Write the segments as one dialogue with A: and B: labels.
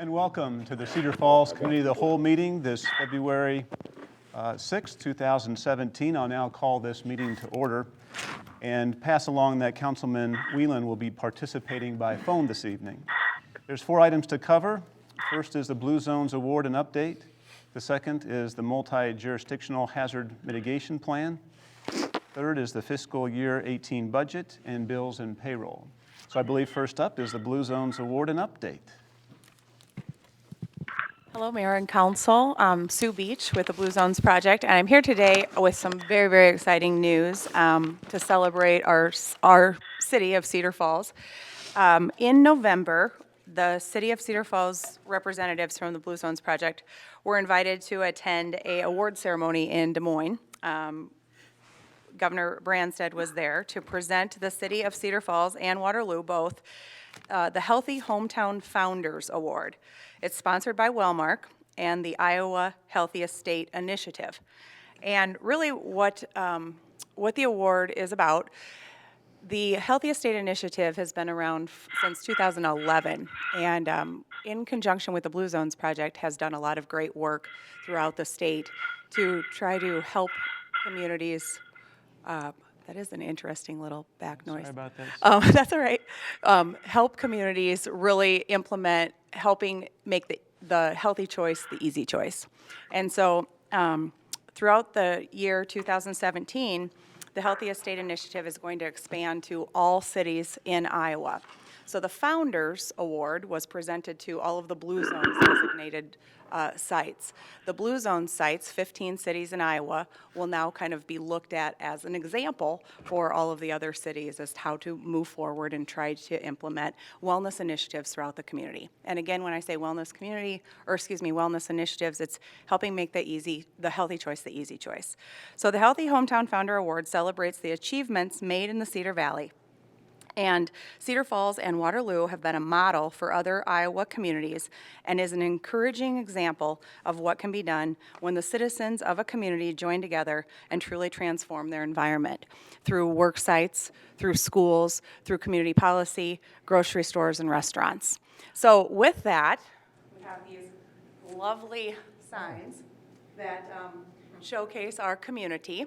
A: And welcome to the Cedar Falls Committee of the Whole meeting this February 6, 2017. I'll now call this meeting to order and pass along that Councilman Whelan will be participating by phone this evening. There's 4 items to cover. First is the Blue Zones Award and update. The second is the multi-jurisdictional hazard mitigation plan. Third is the fiscal year 18 budget and bills and payroll. So I believe first up is the Blue Zones Award and update.
B: Hello, Mayor and Council. I'm Sue Beach with the Blue Zones Project, and I'm here today with some very, very exciting news to celebrate our city of Cedar Falls. In November, the City of Cedar Falls representatives from the Blue Zones Project were invited to attend an award ceremony in Des Moines. Governor Branstad was there to present the City of Cedar Falls and Waterloo both the Healthy Hometown Founders Award. It's sponsored by Wellmark and the Iowa Healthy Estate Initiative. And really what the award is about, the Healthy Estate Initiative has been around since 2011, and in conjunction with the Blue Zones Project has done a lot of great work throughout the state to try to help communities. That is an interesting little back noise.
A: Sorry about that.
B: That's all right. Help communities really implement helping make the healthy choice the easy choice. And so throughout the year 2017, the Healthy Estate Initiative is going to expand to all cities in Iowa. So the Founders Award was presented to all of the Blue Zones designated sites. The Blue Zone sites, 15 cities in Iowa, will now kind of be looked at as an example for all of the other cities as to how to move forward and try to implement wellness initiatives throughout the community. And again, when I say wellness initiatives, it's helping make the healthy choice the easy choice. So the Healthy Hometown Founder Award celebrates the achievements made in the Cedar Valley. And Cedar Falls and Waterloo have been a model for other Iowa communities and is an encouraging example of what can be done when the citizens of a community join together and truly transform their environment through work sites, through schools, through community policy, grocery stores, and restaurants. So with that, we have these lovely signs that showcase our community.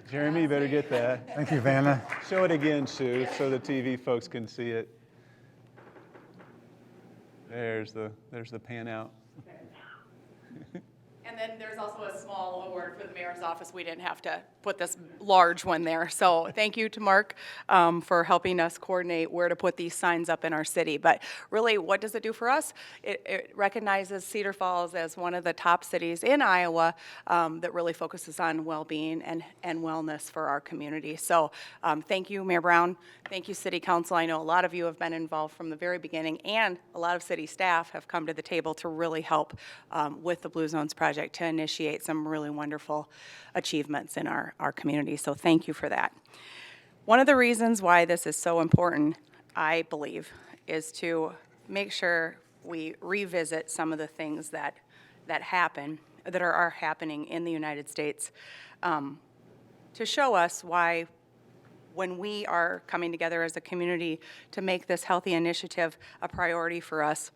A: Jeremy, you better get that.
C: Thank you, Vanna.
A: Show it again, Sue, so the TV folks can see it. There's the pan out.
B: And then there's also a small award for the mayor's office. We didn't have to put this large one there. So thank you to Mark for helping us coordinate where to put these signs up in our city. But really, what does it do for us? It recognizes Cedar Falls as one of the top cities in Iowa that really focuses on well-being and wellness for our community. So thank you, Mayor Brown. Thank you, City Council. I know a lot of you have been involved from the very beginning, and a lot of city staff have come to the table to really help with the Blue Zones Project to initiate some really wonderful achievements in our community. So thank you for that. One of the reasons why this is so important, I believe, is to make sure we revisit some of the things that are happening in the United States to show us why when we are coming together as a community to make this healthy initiative a priority for us,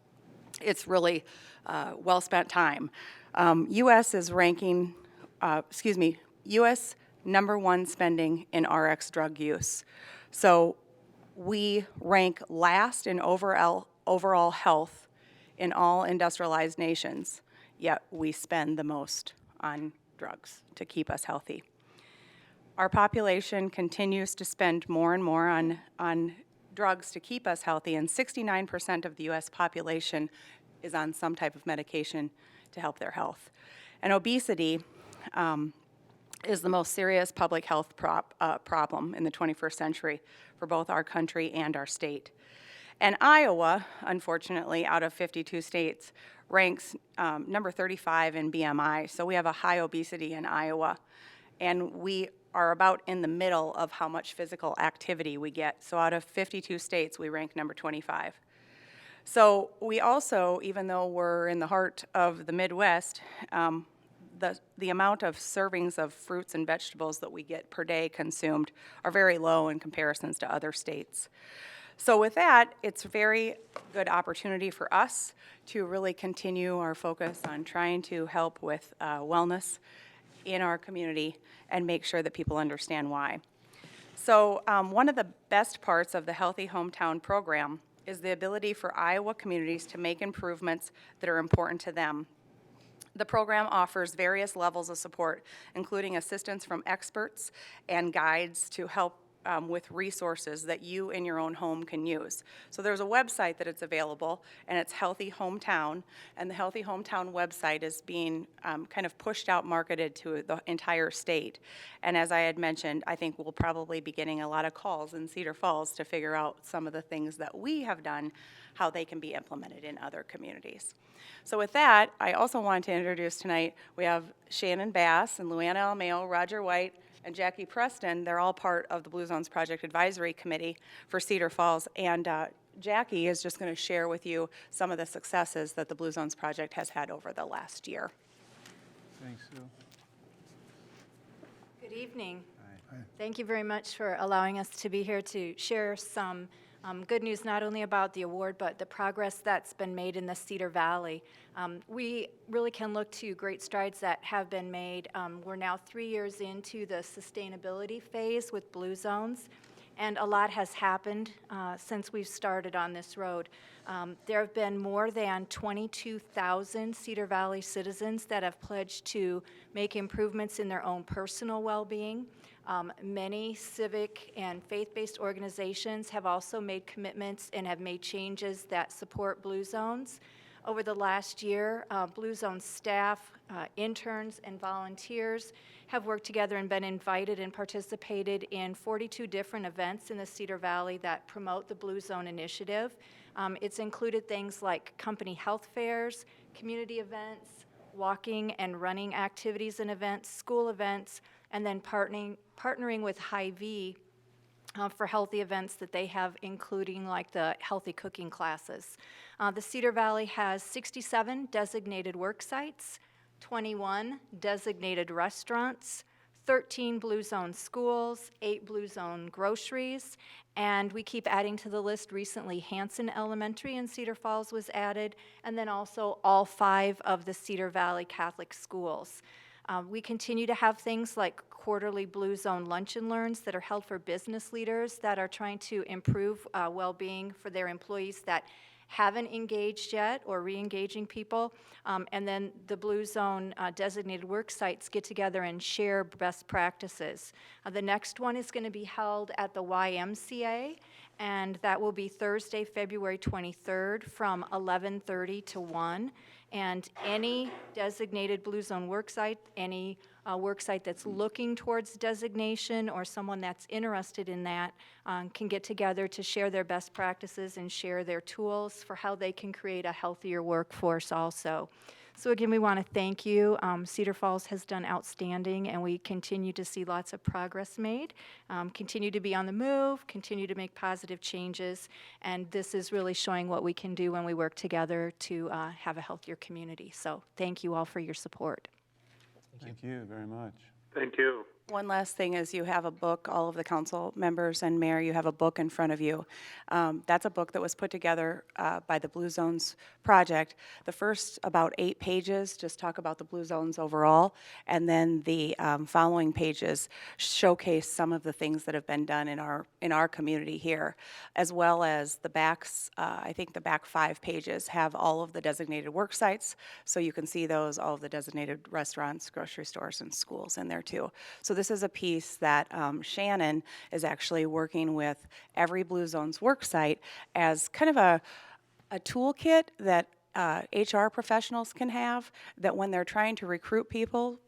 B: it's really well spent time. U.S. is ranking, U.S. #1 spending in RX drug use. So we rank last in overall health in all industrialized nations, yet we spend the most on drugs to keep us healthy. Our population continues to spend more and more on drugs to keep us healthy, and 69% of the U.S. population is on some type of medication to help their health. And obesity is the most serious public health problem in the 21st century for both our country and our state. And Iowa, unfortunately, out of 52 states, ranks number 35 in BMI. So we have a high obesity in Iowa. And we are about in the middle of how much physical activity we get. So out of 52 states, we rank number 25. So we also, even though we're in the heart of the Midwest, the amount of servings of fruits and vegetables that we get per day consumed are very low in comparisons to other states. So with that, it's a very good opportunity for us to really continue our focus on trying to help with wellness in our community and make sure that people understand why. So one of the best parts of the Healthy Hometown program is the ability for Iowa communities to make improvements that are important to them. The program offers various levels of support, including assistance from experts and guides to help with resources that you in your own home can use. So there's a website that it's available, and it's Healthy Hometown, and the Healthy Hometown website is being kind of pushed out, marketed to the entire state. And as I had mentioned, I think we'll probably be getting a lot of calls in Cedar Falls to figure out some of the things that we have done, how they can be implemented in other communities. So with that, I also want to introduce tonight, we have Shannon Bass and Luana Almeo, Roger White, and Jackie Preston. They're all part of the Blue Zones Project Advisory Committee for Cedar Falls. And Jackie is just going to share with you some of the successes that the Blue Zones Project has had over the last year.
A: Thanks, Sue.
C: Good evening. Thank you very much for allowing us to be here to share some good news, not only about the award, but the progress that's been made in the Cedar Valley. We really can look to great strides that have been made. We're now 3 years into the sustainability phase with Blue Zones, and a lot has happened since we've started on this road. There have been more than 22,000 Cedar Valley citizens that have pledged to make improvements in their own personal well-being. Many civic and faith-based organizations have also made commitments and have made changes that support Blue Zones. Over the last year, Blue Zone staff, interns, and volunteers have worked together and been invited and participated in 42 different events in the Cedar Valley that promote the Blue Zone initiative. It's included things like company health fairs, community events, walking and running activities and events, school events, and then partnering with Hy-Vee for healthy events that they have, including like the healthy cooking classes. The Cedar Valley has 67 designated work sites, 21 designated restaurants, 13 Blue Zone schools, 8 Blue Zone groceries, and we keep adding to the list. Recently, Hanson Elementary in Cedar Falls was added, and then also all 5 of the Cedar Valley Catholic schools. We continue to have things like quarterly Blue Zone Lunch and Learns that are held for business leaders that are trying to improve well-being for their employees that haven't engaged yet, or re-engaging people. And then the Blue Zone designated work sites get together and share best practices. The next one is going to be held at the YMCA, and that will be Thursday, February 23rd from 11:30 to 1. And any designated Blue Zone worksite, any worksite that's looking towards designation or someone that's interested in that can get together to share their best practices and share their tools for how they can create a healthier workforce also. So again, we want to thank you. Cedar Falls has done outstanding, and we continue to see lots of progress made, continue to be on the move, continue to make positive changes, and this is really showing what we can do when we work together to have a healthier community. So thank you all for your support.
A: Thank you very much.
D: Thank you.
B: One last thing is you have a book, all of the council members and mayor, you have a book in front of you. That's a book that was put together by the Blue Zones Project. The first about 8 pages just talk about the Blue Zones overall, and then the following pages showcase some of the things that have been done in our community here, as well as the backs, I think the back 5 pages have all of the designated work sites, so you can see those, all of the designated restaurants, grocery stores, and schools in there too. So this is a piece that Shannon is actually working with every Blue Zones worksite as kind of a toolkit that HR professionals can have, that when they're trying to recruit people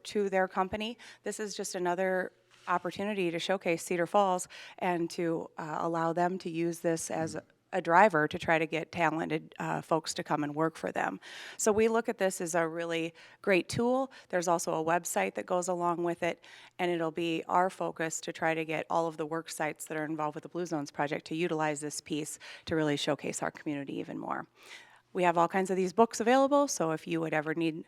B: to their company, this is just another opportunity to showcase Cedar Falls and to allow them to use this as a driver to try to get talented folks to come and work for them. So we look at this as a really great tool. There's also a website that goes along with it, and it'll be our focus to try to get all of the work sites that are involved with the Blue Zones Project to utilize this piece to really showcase our community even more. We have all kinds of these books available, so if you would ever need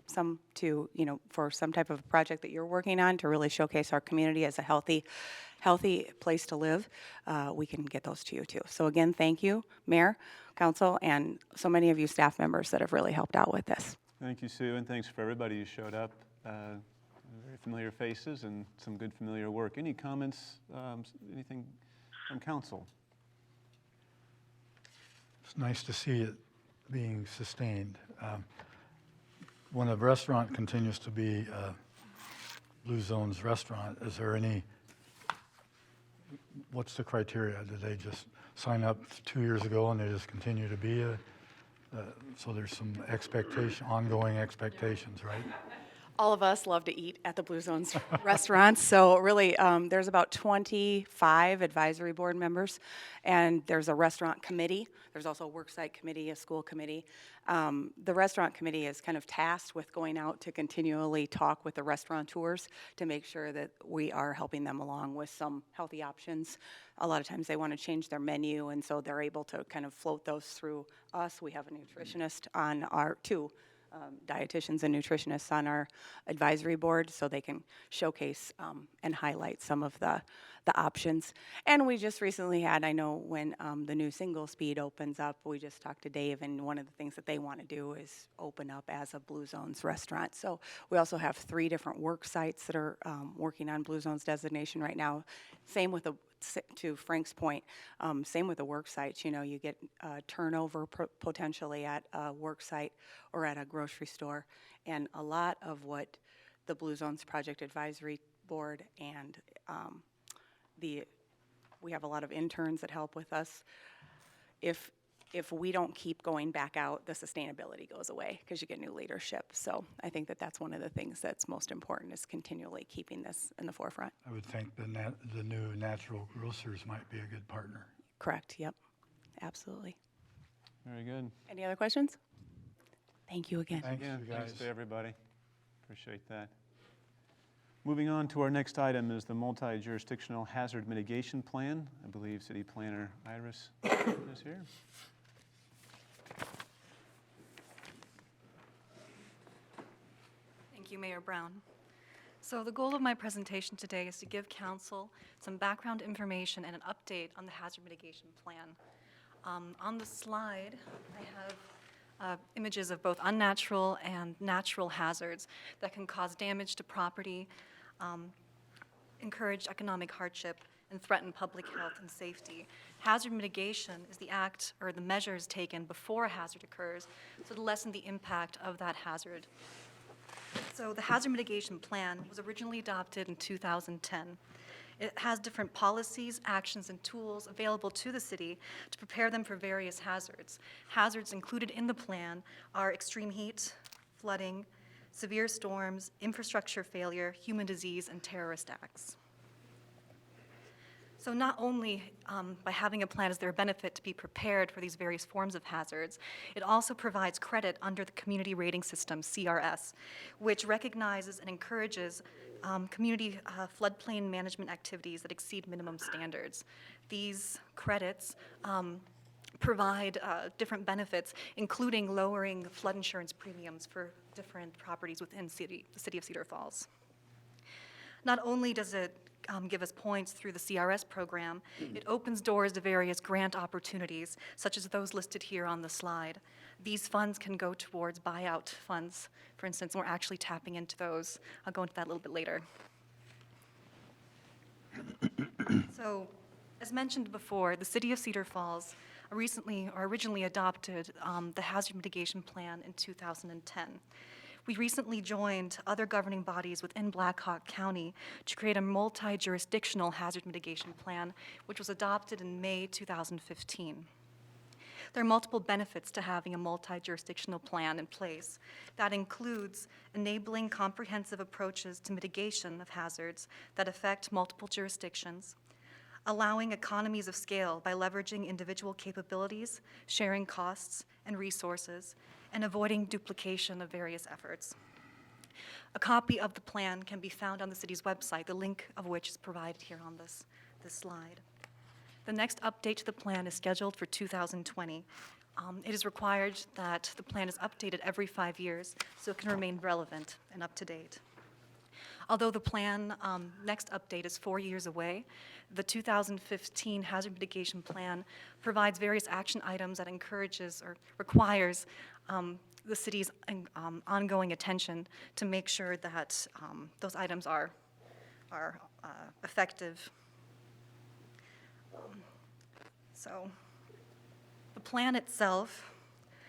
B: some to, for some type of project that you're working on to really showcase our community as a healthy place to live, we can get those to you too. So again, thank you, Mayor, Council, and so many of you staff members that have really helped out with this.
A: Thank you, Sue, and thanks for everybody who showed up. Very familiar faces and some good familiar work. Any comments, anything from council?
D: It's nice to see it being sustained. When a restaurant continues to be Blue Zone's restaurant, is there what's the criteria? Did they just sign up 2 years ago and they just continue to be so there's some ongoing expectations, right?
B: All of us love to eat at the Blue Zones restaurants, so really, there's about 25 advisory board members, and there's a restaurant committee. There's also a worksite committee, a school committee. The restaurant committee is kind of tasked with going out to continually talk with the restaurateurs to make sure that we are helping them along with some healthy options. A lot of times they want to change their menu, and so they're able to kind of float those through us. We have a nutritionist on our dietitians and nutritionists on our advisory board, so they can showcase and highlight some of the options. And we just recently had, I know when the new single speed opens up, we just talked to Dave, and one of the things that they want to do is open up as a Blue Zones restaurant. So we also have 3 different work sites that are working on Blue Zones designation right now. Same with to Frank's point, same with the work sites. You get turnover potentially at a work site or at a grocery store, and a lot of what the Blue Zones Project Advisory Board and we have a lot of interns that help with us. If we don't keep going back out, the sustainability goes away because you get new leadership. So I think that that's one of the things that's most important, is continually keeping this in the forefront.
D: I would think the new natural grocers might be a good partner.
B: Correct, yep, absolutely.
A: Very good.
B: Any other questions? Thank you again.
D: Thanks,
A: Yeah,
D: you guys.
A: thanks to everybody. Appreciate that. Moving on to our next item is the multi-jurisdictional hazard mitigation plan. I believe City Planner Iris is here.
E: Thank you, Mayor Brown. So the goal of my presentation today is to give Council some background information and an update on the hazard mitigation plan. On the slide, I have images of both unnatural and natural hazards that can cause damage to property, encourage economic hardship, and threaten public health and safety. Hazard mitigation is the act or the measures taken before a hazard occurs, so to lessen the impact of that hazard. So the hazard mitigation plan was originally adopted in 2010. It has different policies, actions, and tools available to the city to prepare them for various hazards. Hazards included in the plan are extreme heat, flooding, severe storms, infrastructure failure, human disease, and terrorist acts. So not only by having a plan is there a benefit to be prepared for these various forms of hazards, it also provides credit under the Community Rating System, CRS, which recognizes and encourages community floodplain management activities that exceed minimum standards. These credits provide different benefits, including lowering flood insurance premiums for different properties within the city of Cedar Falls. Not only does it give us points through the CRS program, it opens doors to various grant opportunities, such as those listed here on the slide. These funds can go towards buyout funds, for instance, and we're actually tapping into those. I'll go into that a little bit later. So, as mentioned before, the City of Cedar Falls originally adopted the Hazard Mitigation Plan in 2010. We recently joined other governing bodies within Black Hawk County to create a multi-jurisdictional hazard mitigation plan, which was adopted in May 2015. There are multiple benefits to having a multi-jurisdictional plan in place. That includes enabling comprehensive approaches to mitigation of hazards that affect multiple jurisdictions, allowing economies of scale by leveraging individual capabilities, sharing costs and resources, and avoiding duplication of various efforts. A copy of the plan can be found on the city's website, the link of which is provided here on this slide. The next update to the plan is scheduled for 2020. It is required that the plan is updated every 5 years so it can remain relevant and up to date. Although the plan next update is 4 years away, the 2015 Hazard Mitigation Plan provides various action items that encourages or requires the city's ongoing attention to make sure that those items are effective. So the plan itself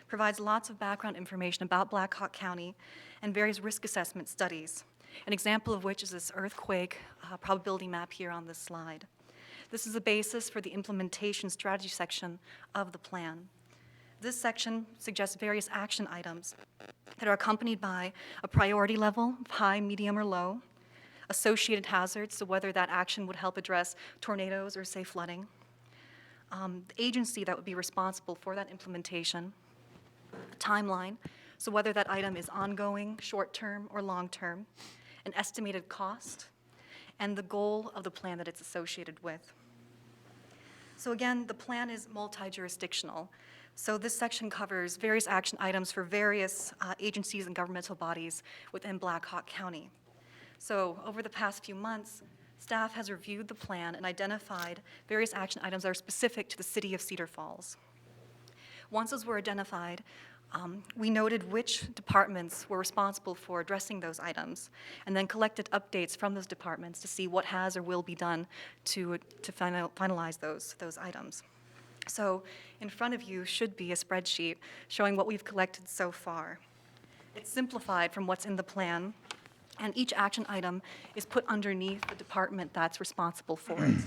E: provides lots of background information about Black Hawk County and various risk assessment studies, an example of which is this earthquake probability map here on this slide. This is the basis for the implementation strategy section of the plan. This section suggests various action items that are accompanied by a priority level of high, medium, or low, associated hazards, so whether that action would help address tornadoes or, say, flooding, the agency that would be responsible for that implementation, a timeline, so whether that item is ongoing, short-term, or long-term, an estimated cost, and the goal of the plan that it's associated with. So again, the plan is multi-jurisdictional. So this section covers various action items for various agencies and governmental bodies within Black Hawk County. So over the past few months, staff has reviewed the plan and identified various action items that are specific to the city of Cedar Falls. Once those were identified, we noted which departments were responsible for addressing those items, and then collected updates from those departments to see what has or will be done to finalize those items. So in front of you should be a spreadsheet showing what we've collected so far. It's simplified from what's in the plan, and each action item is put underneath the department that's responsible for it.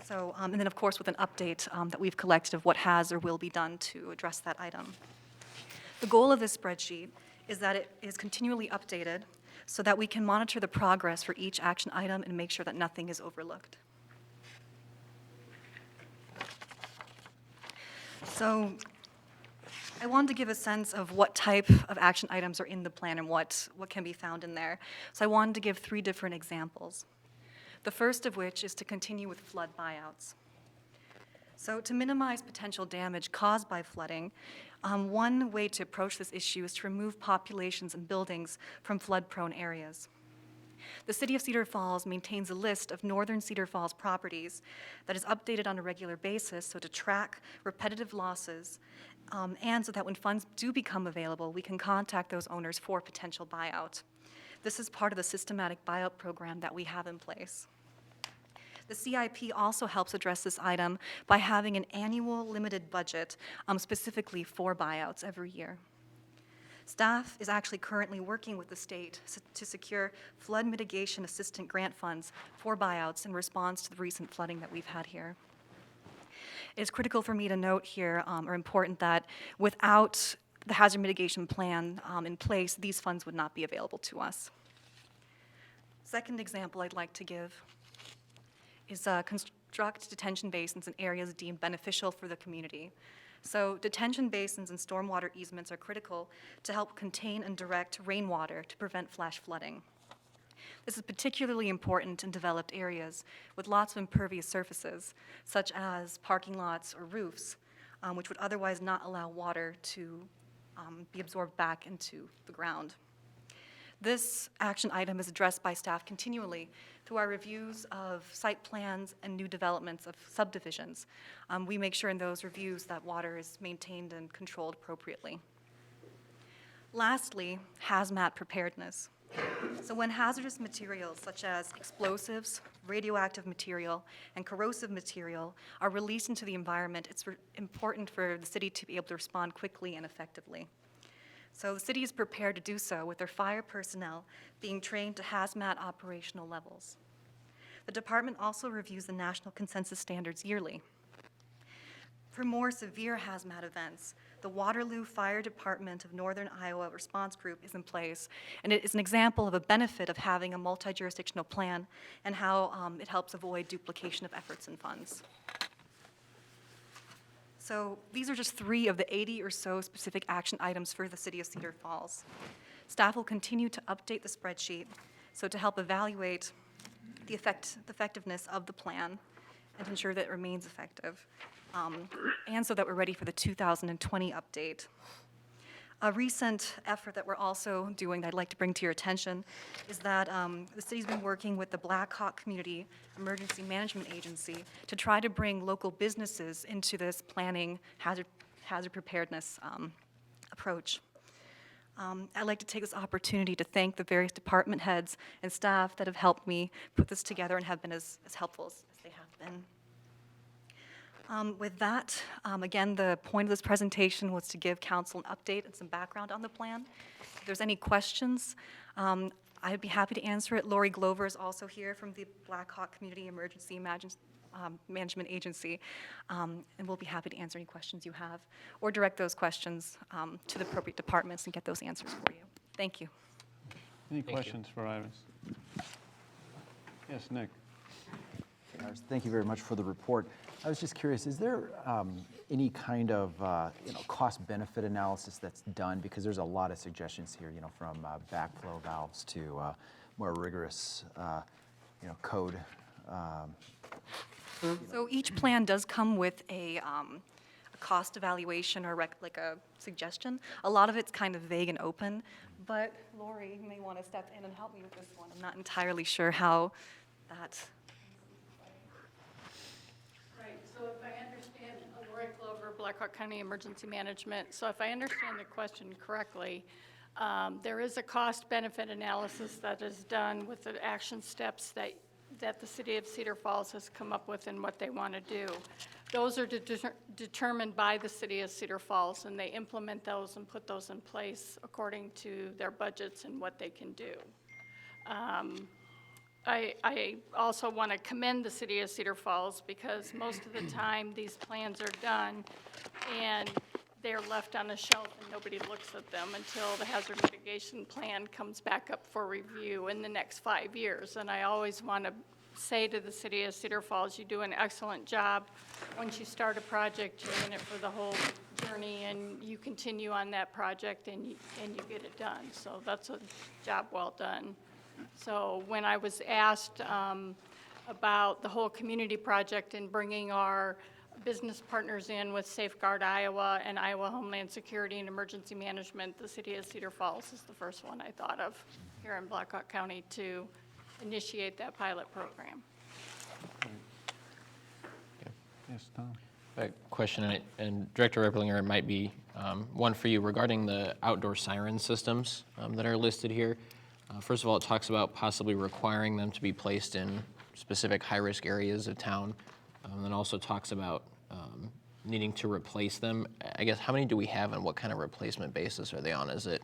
E: So, and then of course with an update that we've collected of what has or will be done to address that item. The goal of this spreadsheet is that it is continually updated so that we can monitor the progress for each action item and make sure that nothing is overlooked. So I wanted to give a sense of what type of action items are in the plan and what can be found in there. So I wanted to give 3 different examples. The first of which is to continue with flood buyouts. So to minimize potential damage caused by flooding, one way to approach this issue is to remove populations and buildings from flood-prone areas. The City of Cedar Falls maintains a list of northern Cedar Falls properties that is updated on a regular basis, so to track repetitive losses, and so that when funds do become available, we can contact those owners for potential buyout. This is part of the systematic buyout program that we have in place. The CIP also helps address this item by having an annual limited budget specifically for buyouts every year. Staff is actually currently working with the state to secure flood mitigation assistant grant funds for buyouts in response to the recent flooding that we've had here. It is critical for me to note here, or important, that without the hazard mitigation plan in place, these funds would not be available to us. Second example I'd like to give is construct detention basins in areas deemed beneficial for the community. So detention basins and stormwater easements are critical to help contain and direct rainwater to prevent flash flooding. This is particularly important in developed areas with lots of impervious surfaces, such as parking lots or roofs, which would otherwise not allow water to be absorbed back into the ground. This action item is addressed by staff continually through our reviews of site plans and new developments of subdivisions. We make sure in those reviews that water is maintained and controlled appropriately. Lastly, hazmat preparedness. So when hazardous materials such as explosives, radioactive material, and corrosive material are released into the environment, it's important for the city to be able to respond quickly and effectively. So the city is prepared to do so with their fire personnel being trained to hazmat operational levels. The department also reviews the national consensus standards yearly. For more severe hazmat events, the Waterloo Fire Department of Northern Iowa Response Group is in place, and it is an example of a benefit of having a multi-jurisdictional plan and how it helps avoid duplication of efforts and funds. So these are just 3 of the 80 or so specific action items for the City of Cedar Falls. Staff will continue to update the spreadsheet so to help evaluate the effectiveness of the plan and ensure that it remains effective, and so that we're ready for the 2020 update. A recent effort that we're also doing that I'd like to bring to your attention is that the city's been working with the Black Hawk Community Emergency Management Agency to try to bring local businesses into this planning hazard preparedness approach. I'd like to take this opportunity to thank the various department heads and staff that have helped me put this together and have been as helpful as they have been. With that, again, the point of this presentation was to give council an update and some background on the plan. If there's any questions, I'd be happy to answer it. Lori Glover is also here from the Black Hawk Community Emergency Management Agency, and we'll be happy to answer any questions you have or direct those questions to the appropriate departments and get those answers for you. Thank you.
A: Any questions for Iris? Yes, Nick.
F: Thank you very much for the report. I was just curious, is there any kind of cost-benefit analysis that's done? Because there's a lot of suggestions here, from backflow valves to more rigorous, code.
E: So each plan does come with a cost evaluation or like a suggestion. A lot of it's kind of vague and open, but Lori may want to step in and help me with this one. I'm not entirely sure how that.
G: Right, so if I understand, Lori Glover, Blackhawk County Emergency Management, so if I understand the question correctly, there is a cost-benefit analysis that is done with the action steps that the city of Cedar Falls has come up with and what they want to do. Those are determined by the city of Cedar Falls, and they implement those and put those in place according to their budgets and what they can do. I also want to commend the city of Cedar Falls because most of the time these plans are done and they're left on a shelf and nobody looks at them until the hazard mitigation plan comes back up for review in the next 5 years. And I always want to say to the city of Cedar Falls, you do an excellent job. Once you start a project, you're in it for the whole journey and you continue on that project and you get it done. So that's a job well done. So when I was asked about the whole community project and bringing our business partners in with Safeguard Iowa and Iowa Homeland Security and Emergency Management, the city of Cedar Falls is the first one I thought of here in Blackhawk County to initiate that pilot program.
A: Yes, Tom.
H: A question, and Director Ripplinger, it might be one for you regarding the outdoor siren systems that are listed here. First of all, it talks about possibly requiring them to be placed in specific high-risk areas of town, and then also talks about needing to replace them. I guess, how many do we have and what kind of replacement basis are they on? Is it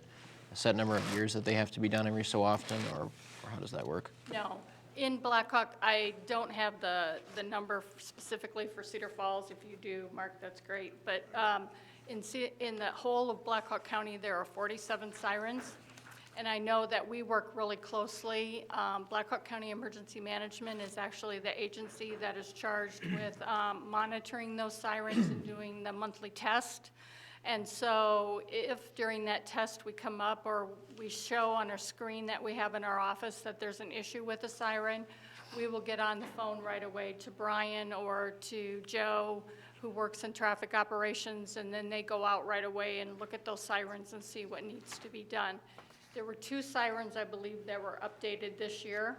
H: a set number of years that they have to be done every so often, or how does that work?
G: No. In Blackhawk, I don't have the number specifically for Cedar Falls. If you do, Mark, that's great. But in the whole of Blackhawk County, there are 47 sirens. And I know that we work really closely. Blackhawk County Emergency Management is actually the agency that is charged with monitoring those sirens and doing the monthly test. And so if during that test we come up or we show on our screen that we have in our office that there's an issue with a siren, we will get on the phone right away to Brian or to Joe, who works in traffic operations, and then they go out right away and look at those sirens and see what needs to be done. There were 2 sirens, I believe, that were updated this year,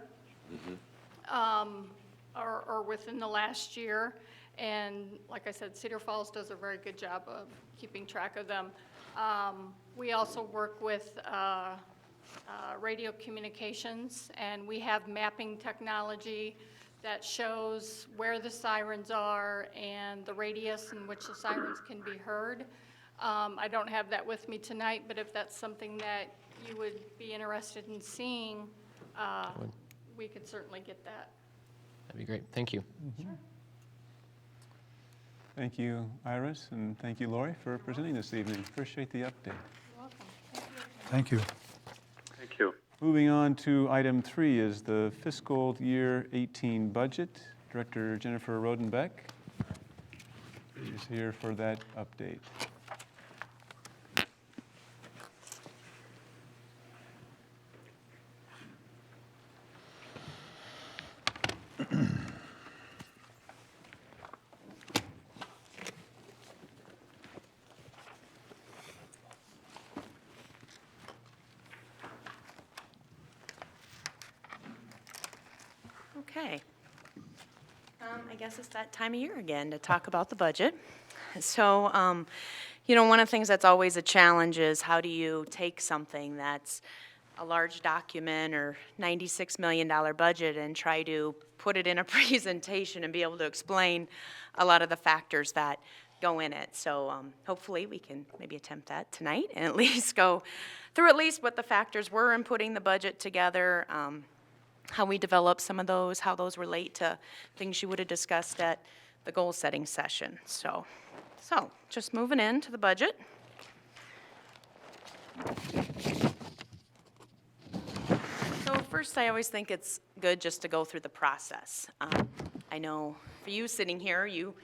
G: or within the last year. And like I said, Cedar Falls does a very good job of keeping track of them. We also work with radio communications, and we have mapping technology that shows where the sirens are and the radius in which the sirens can be heard. I don't have that with me tonight, but if that's something that you would be interested in seeing, we could certainly get that.
H: That'd be great. Thank you.
A: Sure. Thank you, Iris, and thank you, Lori, for presenting this evening. Appreciate the update.
G: You're welcome.
D: Thank you.
I: Thank you.
A: Moving on to item 3 is the fiscal year 18 budget. Director Jennifer Rodenbeck is here for that update.
I: Okay. I guess it's that time of year again to talk about the budget. So, one of the things that's always a challenge is how do you take something that's a large document or $96 million budget and try to put it in a presentation and be able to explain a lot of the factors that go in it. So hopefully we can maybe attempt that tonight and at least go through at least what the factors were in putting the budget together, how we develop some of those, how those relate to things you would have discussed at the goal-setting session. So just moving into the budget. So first, I always think it's good just to go through the process. I know for you sitting here, you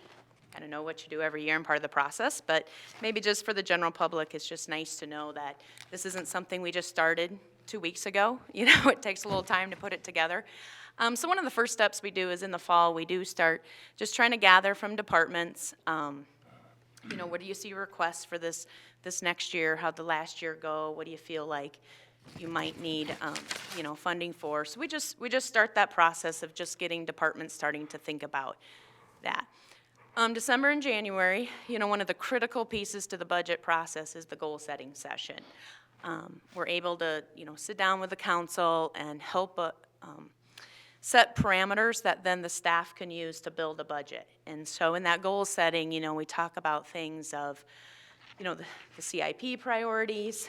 I: kind of know what you do every year and part of the process, but maybe just for the general public, it's just nice to know that this isn't something we just started 2 weeks ago. It takes a little time to put it together. So one of the first steps we do is in the fall, we do start just trying to gather from departments, what do you see requests for this next year? How'd the last year go? What do you feel like you might need, funding for? So we just start that process of just getting departments starting to think about that. December and January, one of the critical pieces to the budget process is the goal-setting session. We're able to, sit down with the council and help set parameters that then the staff can use to build a budget. And so in that goal setting, we talk about things of, the CIP priorities,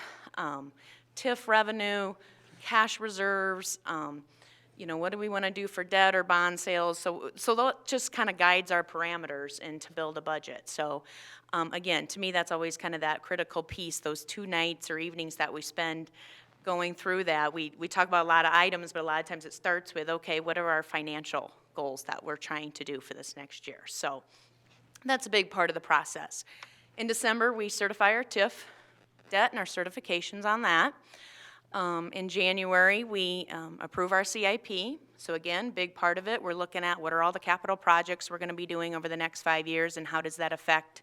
I: TIF revenue, cash reserves, what do we want to do for debt or bond sales? So that just kind of guides our parameters and to build a budget. So again, to me, that's always kind of that critical piece, those 2 nights or evenings that we spend going through that. We talk about a lot of items, but a lot of times it starts with, okay, what are our financial goals that we're trying to do for this next year? So that's a big part of the process. In December, we certify our TIF debt and our certifications on that. In January, we approve our CIP. So again, big part of it, we're looking at what are all the capital projects we're going to be doing over the next 5 years and how does that affect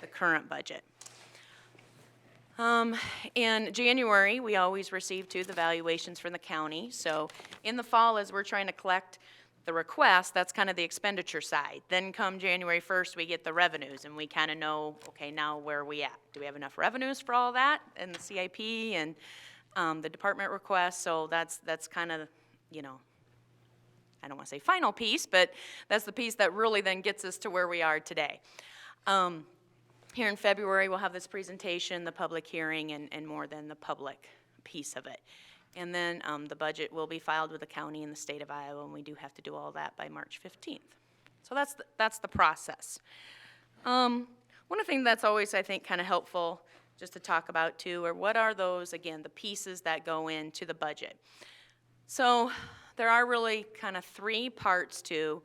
I: the current budget. In January, we always receive too the valuations from the county. So in the fall, as we're trying to collect the request, that's kind of the expenditure side. Then come January 1st, we get the revenues and we kind of know, okay, now where are we at? Do we have enough revenues for all that and the CIP and the department requests? So that's kind of, I don't want to say final piece, but that's the piece that really then gets us to where we are today. Here in February, we'll have this presentation, the public hearing, and more than the public piece of it. And then the budget will be filed with the county and the state of Iowa, and we do have to do all that by March 15th. So that's the process. One of the things that's always, I think, kind of helpful just to talk about too, are what are those, again, the pieces that go into the budget. So there are really kind of 3 parts to,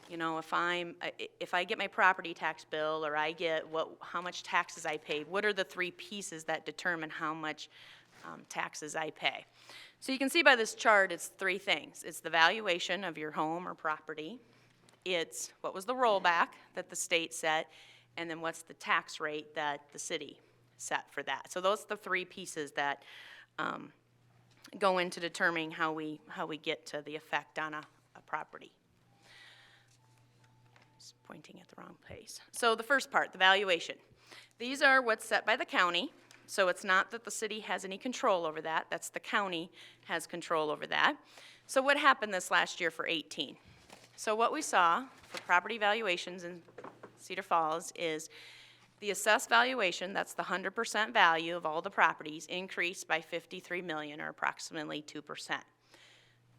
I: if I get my property tax bill or I get how much taxes I paid, what are the 3 pieces that determine how much taxes I pay? So you can see by this chart, it's 3 things. It's the valuation of your home or property. It's what was the rollback that the state set, and then what's the tax rate that the city set for that. So those are the 3 pieces that go into determining how we get to the effect on a property. Just pointing at the wrong place. So the first part, the valuation. These are what's set by the county. So it's not that the city has any control over that. That's the county has control over that. So what happened this last year for 18? So what we saw for property valuations in Cedar Falls is the assessed valuation, that's the 100% value of all the properties, increased by $53 million, or approximately 2%.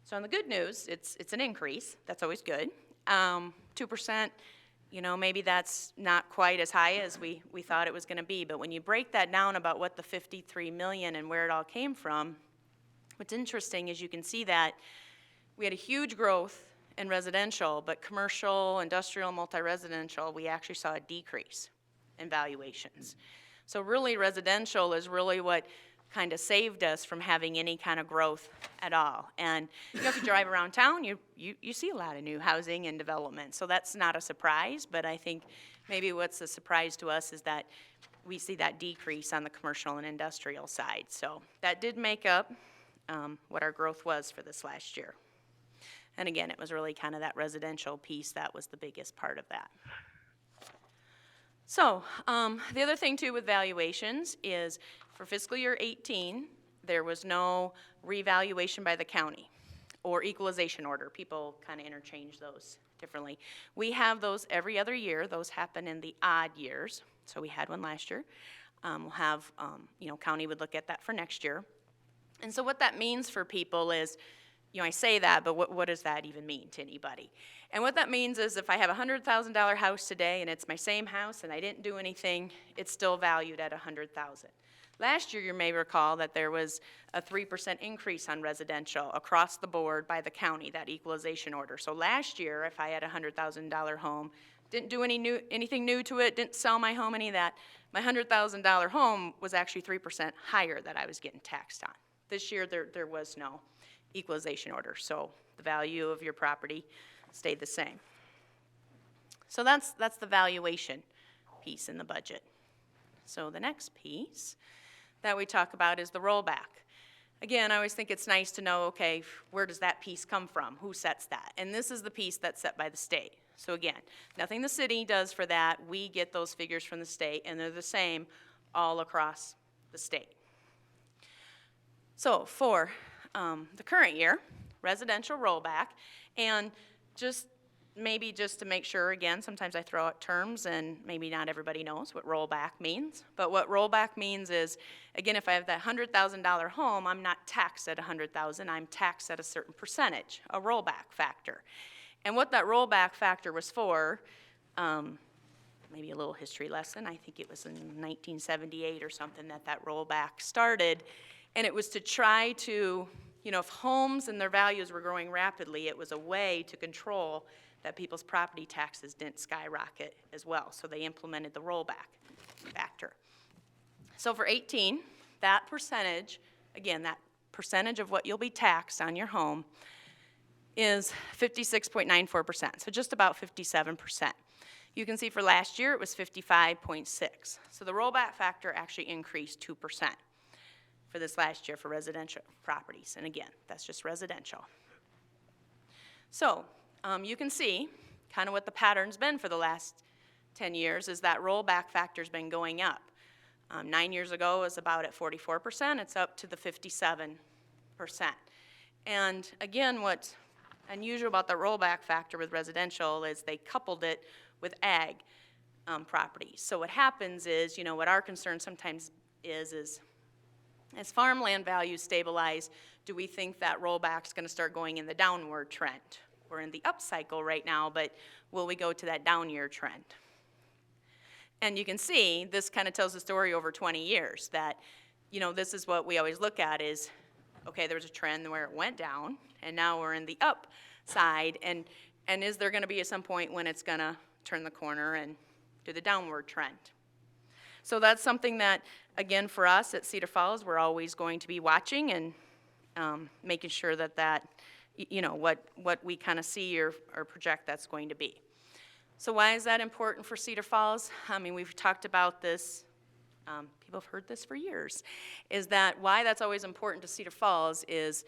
I: So on the good news, it's an increase. That's always good. 2%, maybe that's not quite as high as we thought it was going to be. But when you break that down about what the $53 million and where it all came from, what's interesting is you can see that we had a huge growth in residential, but commercial, industrial, multi-residential, we actually saw a decrease in valuations. So really residential is really what kind of saved us from having any kind of growth at all. And if you drive around town, you see a lot of new housing and development. So that's not a surprise, but I think maybe what's a surprise to us is that we see that decrease on the commercial and industrial side. So that did make up what our growth was for this last year. And again, it was really kind of that residential piece that was the biggest part of that. So, the other thing too with valuations is for fiscal year 18, there was no revaluation by the county or equalization order. People kind of interchange those differently. We have those every other year. Those happen in the odd years. So we had one last year. We'll have, county would look at that for next year. And so what that means for people is, I say that, but what does that even mean to anybody? And what that means is if I have a $100,000 house today and it's my same house and I didn't do anything, it's still valued at $100,000. Last year, you may recall that there was a 3% increase on residential across the board by the county, that equalization order. So last year, if I had a $100,000 home, didn't do anything new to it, didn't sell my home, any of that, my $100,000 home was actually 3% higher that I was getting taxed on. This year, there was no equalization order, so the value of your property stayed the same. So that's the valuation piece in the budget. So the next piece that we talk about is the rollback. Again, I always think it's nice to know, okay, where does that piece come from? Who sets that? And this is the piece that's set by the state. So again, nothing the city does for that. We get those figures from the state, and they're the same all across the state. So for the current year, residential rollback, and just to make sure, again, sometimes I throw out terms and maybe not everybody knows what rollback means, but what rollback means is, again, if I have that $100,000 home, I'm not taxed at $100,000, I'm taxed at a certain percentage, a rollback factor. And what that rollback factor was for, maybe a little history lesson, I think it was in 1978 or something that rollback started, and it was to try to, if homes and their values were growing rapidly, it was a way to control that people's property taxes didn't skyrocket as well. So they implemented the rollback factor. So for 18, that percentage, again, that percentage of what you'll be taxed on your home is 56.94%, so just about 57%. You can see for last year it was 55.6. So the rollback factor actually increased 2% for this last year for residential properties. And again, that's just residential. So you can see kind of what the pattern's been for the last 10 years is that rollback factor's been going up. 9 years ago it was about at 44%, it's up to the 57%. And again, what's unusual about the rollback factor with residential is they coupled it with ag properties. So what happens is, what our concern sometimes is as farmland values stabilize, do we think that rollback's gonna start going in the downward trend? We're in the up cycle right now, but will we go to that down year trend? And you can see, this kind of tells the story over 20 years that, this is what we always look at is, okay, there was a trend where it went down, and now we're in the up side, and is there gonna be at some point when it's gonna turn the corner and do the downward trend? So that's something that, again, for us at Cedar Falls, we're always going to be watching and making sure that what we kind of see or project that's going to be. So why is that important for Cedar Falls? I mean, we've talked about this, people have heard this for years, is that why that's always important to Cedar Falls is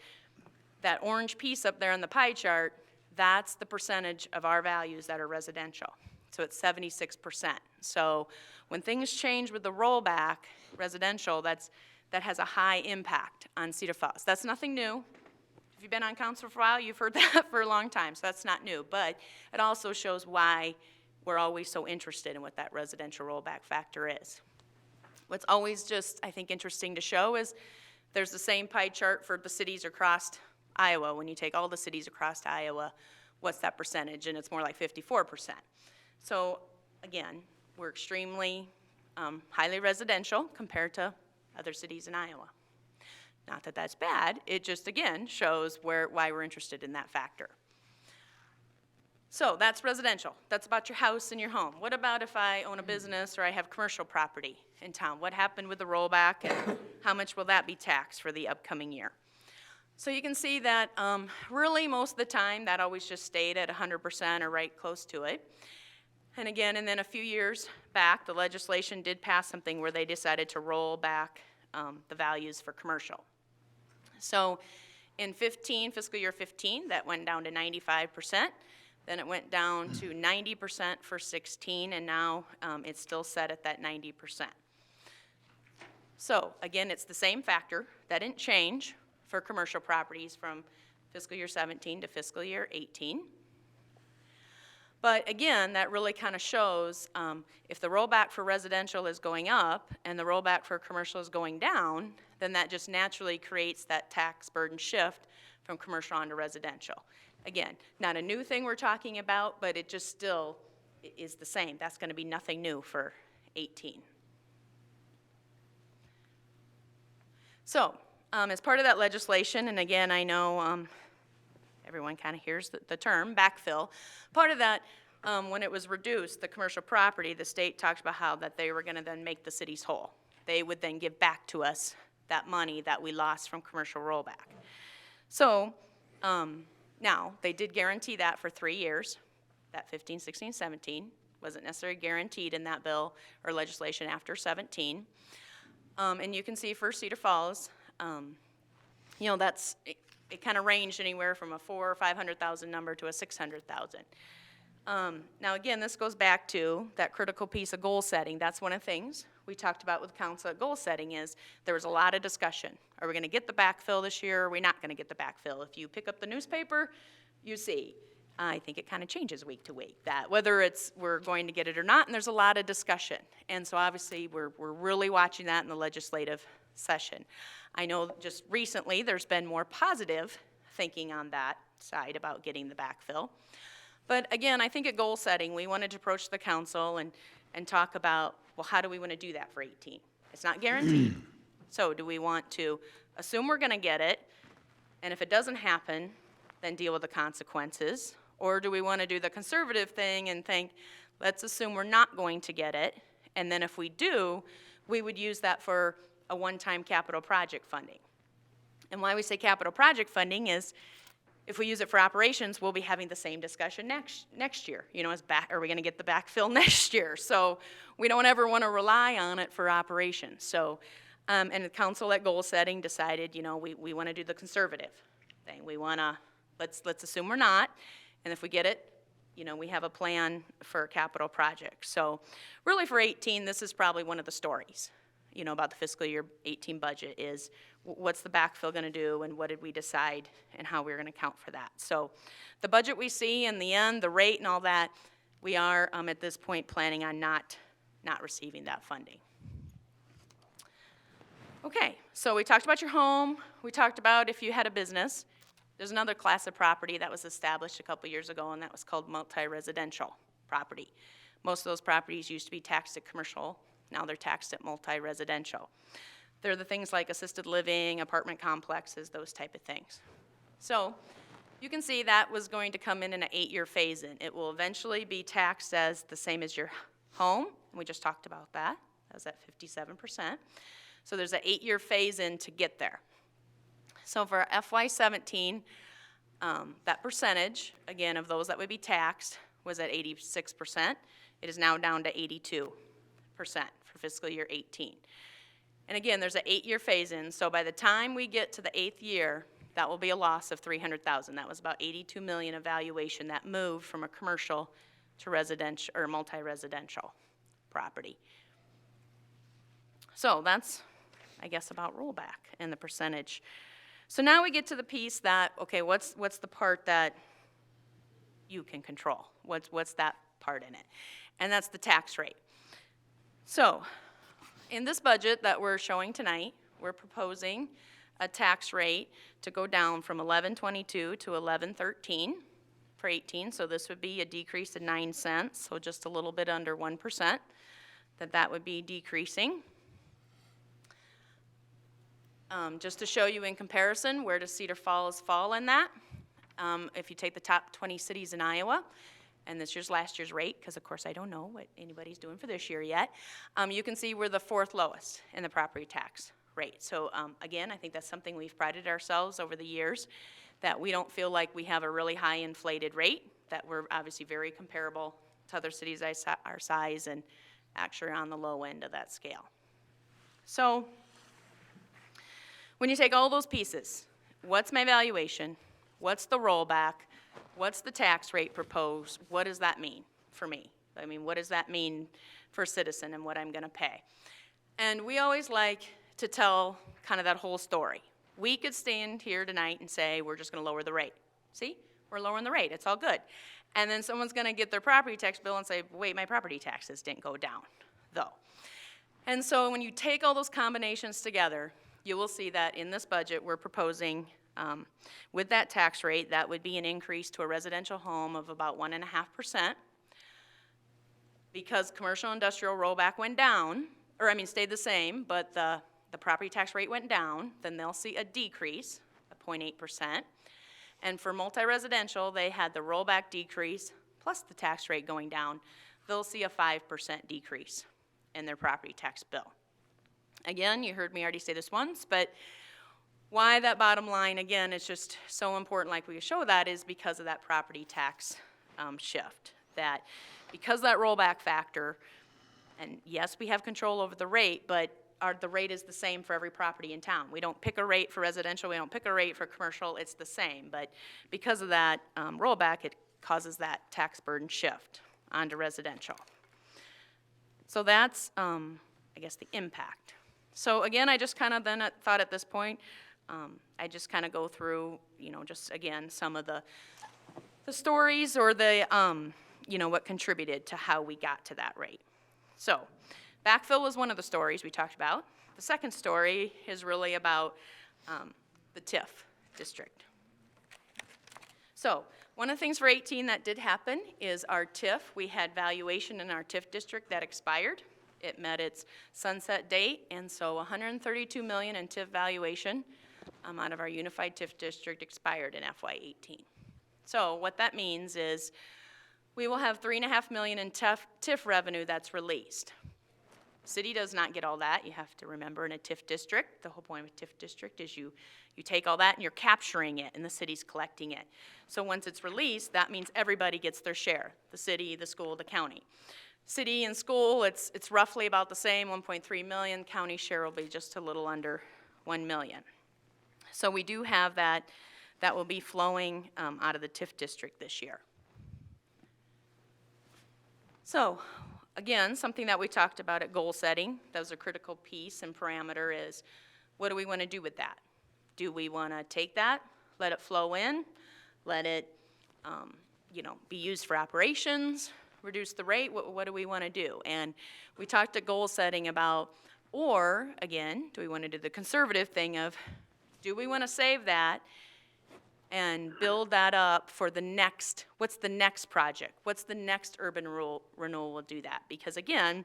I: that orange piece up there on the pie chart, that's the percentage of our values that are residential. So it's 76%. So when things change with the rollback residential, that has a high impact on Cedar Falls. That's nothing new. If you've been on council for a while, you've heard that for a long time, so that's not new. But it also shows why we're always so interested in what that residential rollback factor is. What's always just, I think, interesting to show is there's the same pie chart for the cities across Iowa. When you take all the cities across Iowa, what's that percentage? And it's more like 54%. So again, we're extremely highly residential compared to other cities in Iowa. Not that that's bad, it just, again, shows why we're interested in that factor. So that's residential. That's about your house and your home. What about if I own a business or I have commercial property in town? What happened with the rollback and how much will that be taxed for the upcoming year? So you can see that really most of the time that always just stayed at 100% or right close to it. And again, and then a few years back, the legislation did pass something where they decided to roll back the values for commercial. So In 15, fiscal year 15, that went down to 95%. Then it went down to 90% for 16, and now it's still set at that 90%. So again, it's the same factor. That didn't change for commercial properties from fiscal year 17 to fiscal year 18. But again, that really kind of shows if the rollback for residential is going up and the rollback for commercial is going down, then that just naturally creates that tax burden shift from commercial onto residential. Again, not a new thing we're talking about, but it just still is the same. That's going to be nothing new for 18. So, as part of that legislation, and again, I know everyone kind of hears the term backfill. Part of that, when it was reduced, the commercial property, the state talked about how that they were going to then make the cities whole. They would then give back to us that money that we lost from commercial rollback. So, now, they did guarantee that for 3 years. That 15, 16, 17 wasn't necessarily guaranteed in that bill or legislation after 17. And you can see for Cedar Falls, you know, it kind of ranged anywhere from a $400,000 or $500,000 number to a $600,000. Now again, this goes back to that critical piece of goal setting. That's one of the things we talked about with council at goal setting is there was a lot of discussion. Are we going to get the backfill this year? Or are we not going to get the backfill? If you pick up the newspaper, you see. I think it kind of changes week to week, that whether we're going to get it or not, and there's a lot of discussion. And so obviously we're really watching that in the legislative session. I know just recently there's been more positive thinking on that side about getting the backfill. But again, I think at goal setting, we wanted to approach the council and talk about, well, how do we want to do that for 18? It's not guaranteed. So do we want to assume we're going to get it, and if it doesn't happen, then deal with the consequences? Or do we want to do the conservative thing and think, let's assume we're not going to get it, and then if we do, we would use that for a one-time capital project funding. And why we say capital project funding is if we use it for operations, we'll be having the same discussion next year. You know, are we going to get the backfill next year? So we don't ever want to rely on it for operations. So, and the council at goal setting decided, you know, we want to do the conservative thing. We want to, let's assume we're not, and if we get it, you know, we have a plan for a capital project. So really for 18, this is probably one of the stories, you know, about the fiscal year 18 budget is what's the backfill going to do and what did we decide and how we're going to account for that. So the budget we see in the end, the rate and all that, we are at this point planning on not receiving that funding. Okay, so we talked about your home. We talked about if you had a business. There's another class of property that was established a couple years ago, and that was called multi-residential property. Most of those properties used to be taxed at commercial. Now they're taxed at multi-residential. They're the things like assisted living, apartment complexes, those type of things. So you can see that was going to come in an 8-year phase-in. It will eventually be taxed as the same as your home, and we just talked about that. That was at 57%. So there's an 8-year phase-in to get there. So for FY17, that percentage, again, of those that would be taxed was at 86%. It is now down to 82% for fiscal year 18. And again, there's an 8-year phase-in, so by the time we get to the 8th year, that will be a loss of $300,000. That was about $82 million of valuation that moved from a commercial to residential or multi-residential property. So that's, I guess, about rollback and the percentage. So now we get to the piece that, okay, what's the part that you can control? What's that part in it? And that's the tax rate. So in this budget that we're showing tonight, we're proposing a tax rate to go down from 11.22 to 11.13 for 18. So this would be a decrease of 9 cents, so just a little bit under 1%, that would be decreasing. Just to show you in comparison, where does Cedar Falls fall in that? If you take the top 20 cities in Iowa, and this year's last year's rate, because of course I don't know what anybody's doing for this year yet, you can see we're the 4th lowest in the property tax rate. So again, I think that's something we've prided ourselves over the years, that we don't feel like we have a really high inflated rate, that we're obviously very comparable to other cities our size and actually on the low end of that scale. So when you take all those pieces, what's my valuation? What's the rollback? What's the tax rate proposed? What does that mean for me? I mean, what does that mean for a citizen and what I'm going to pay? And we always like to tell kind of that whole story. We could stand here tonight and say, we're just going to lower the rate. See, we're lowering the rate. It's all good. And then someone's going to get their property tax bill and say, wait, my property taxes didn't go down, though. And so when you take all those combinations together, you will see that in this budget, we're proposing, with that tax rate, that would be an increase to a residential home of about 1.5%. Because commercial industrial rollback went down, or I mean stayed the same, but the property tax rate went down, then they'll see a decrease of 0.8%. And for multi-residential, they had the rollback decrease plus the tax rate going down. They'll see a 5% decrease in their property tax bill. Again, you heard me already say this once, but why that bottom line, again, is just so important, like we show that, is because of that property tax shift. That because of that rollback factor, and yes, we have control over the rate, but the rate is the same for every property in town. We don't pick a rate for residential, we don't pick a rate for commercial, it's the same. But because of that rollback, it causes that tax burden shift onto residential. So that's, I guess, the impact. So again, I just kind of then thought at this point, I just kind of go through, just again, some of the stories or the, what contributed to how we got to that rate. So backfill was one of the stories we talked about. The second story is really about the TIF district. So one of the things for 18 that did happen is our TIF, we had valuation in our TIF district that expired. It met its sunset date, and so $132 million in TIF valuation out of our unified TIF district expired in FY18. So what that means is we will have $3.5 million in TIF revenue that's released. City does not get all that. You have to remember, in a TIF district, the whole point of a TIF district is you take all that and you're capturing it and the city's collecting it. So once it's released, that means everybody gets their share, the city, the school, the county. City and school, it's roughly about the same, 1.3 million. County share will be just a little under 1 million. So we do have that will be flowing out of the TIF district this year. So again, something that we talked about at goal setting, that was a critical piece and parameter, is what do we want to do with that? Do we want to take that, let it flow in, let it be used for operations, reduce the rate? What do we want to do? And we talked at goal setting about, or again, do we want to do the conservative thing of, do we want to save that and build that up for the next, what's the next project? What's the next urban renewal will do that? Because again,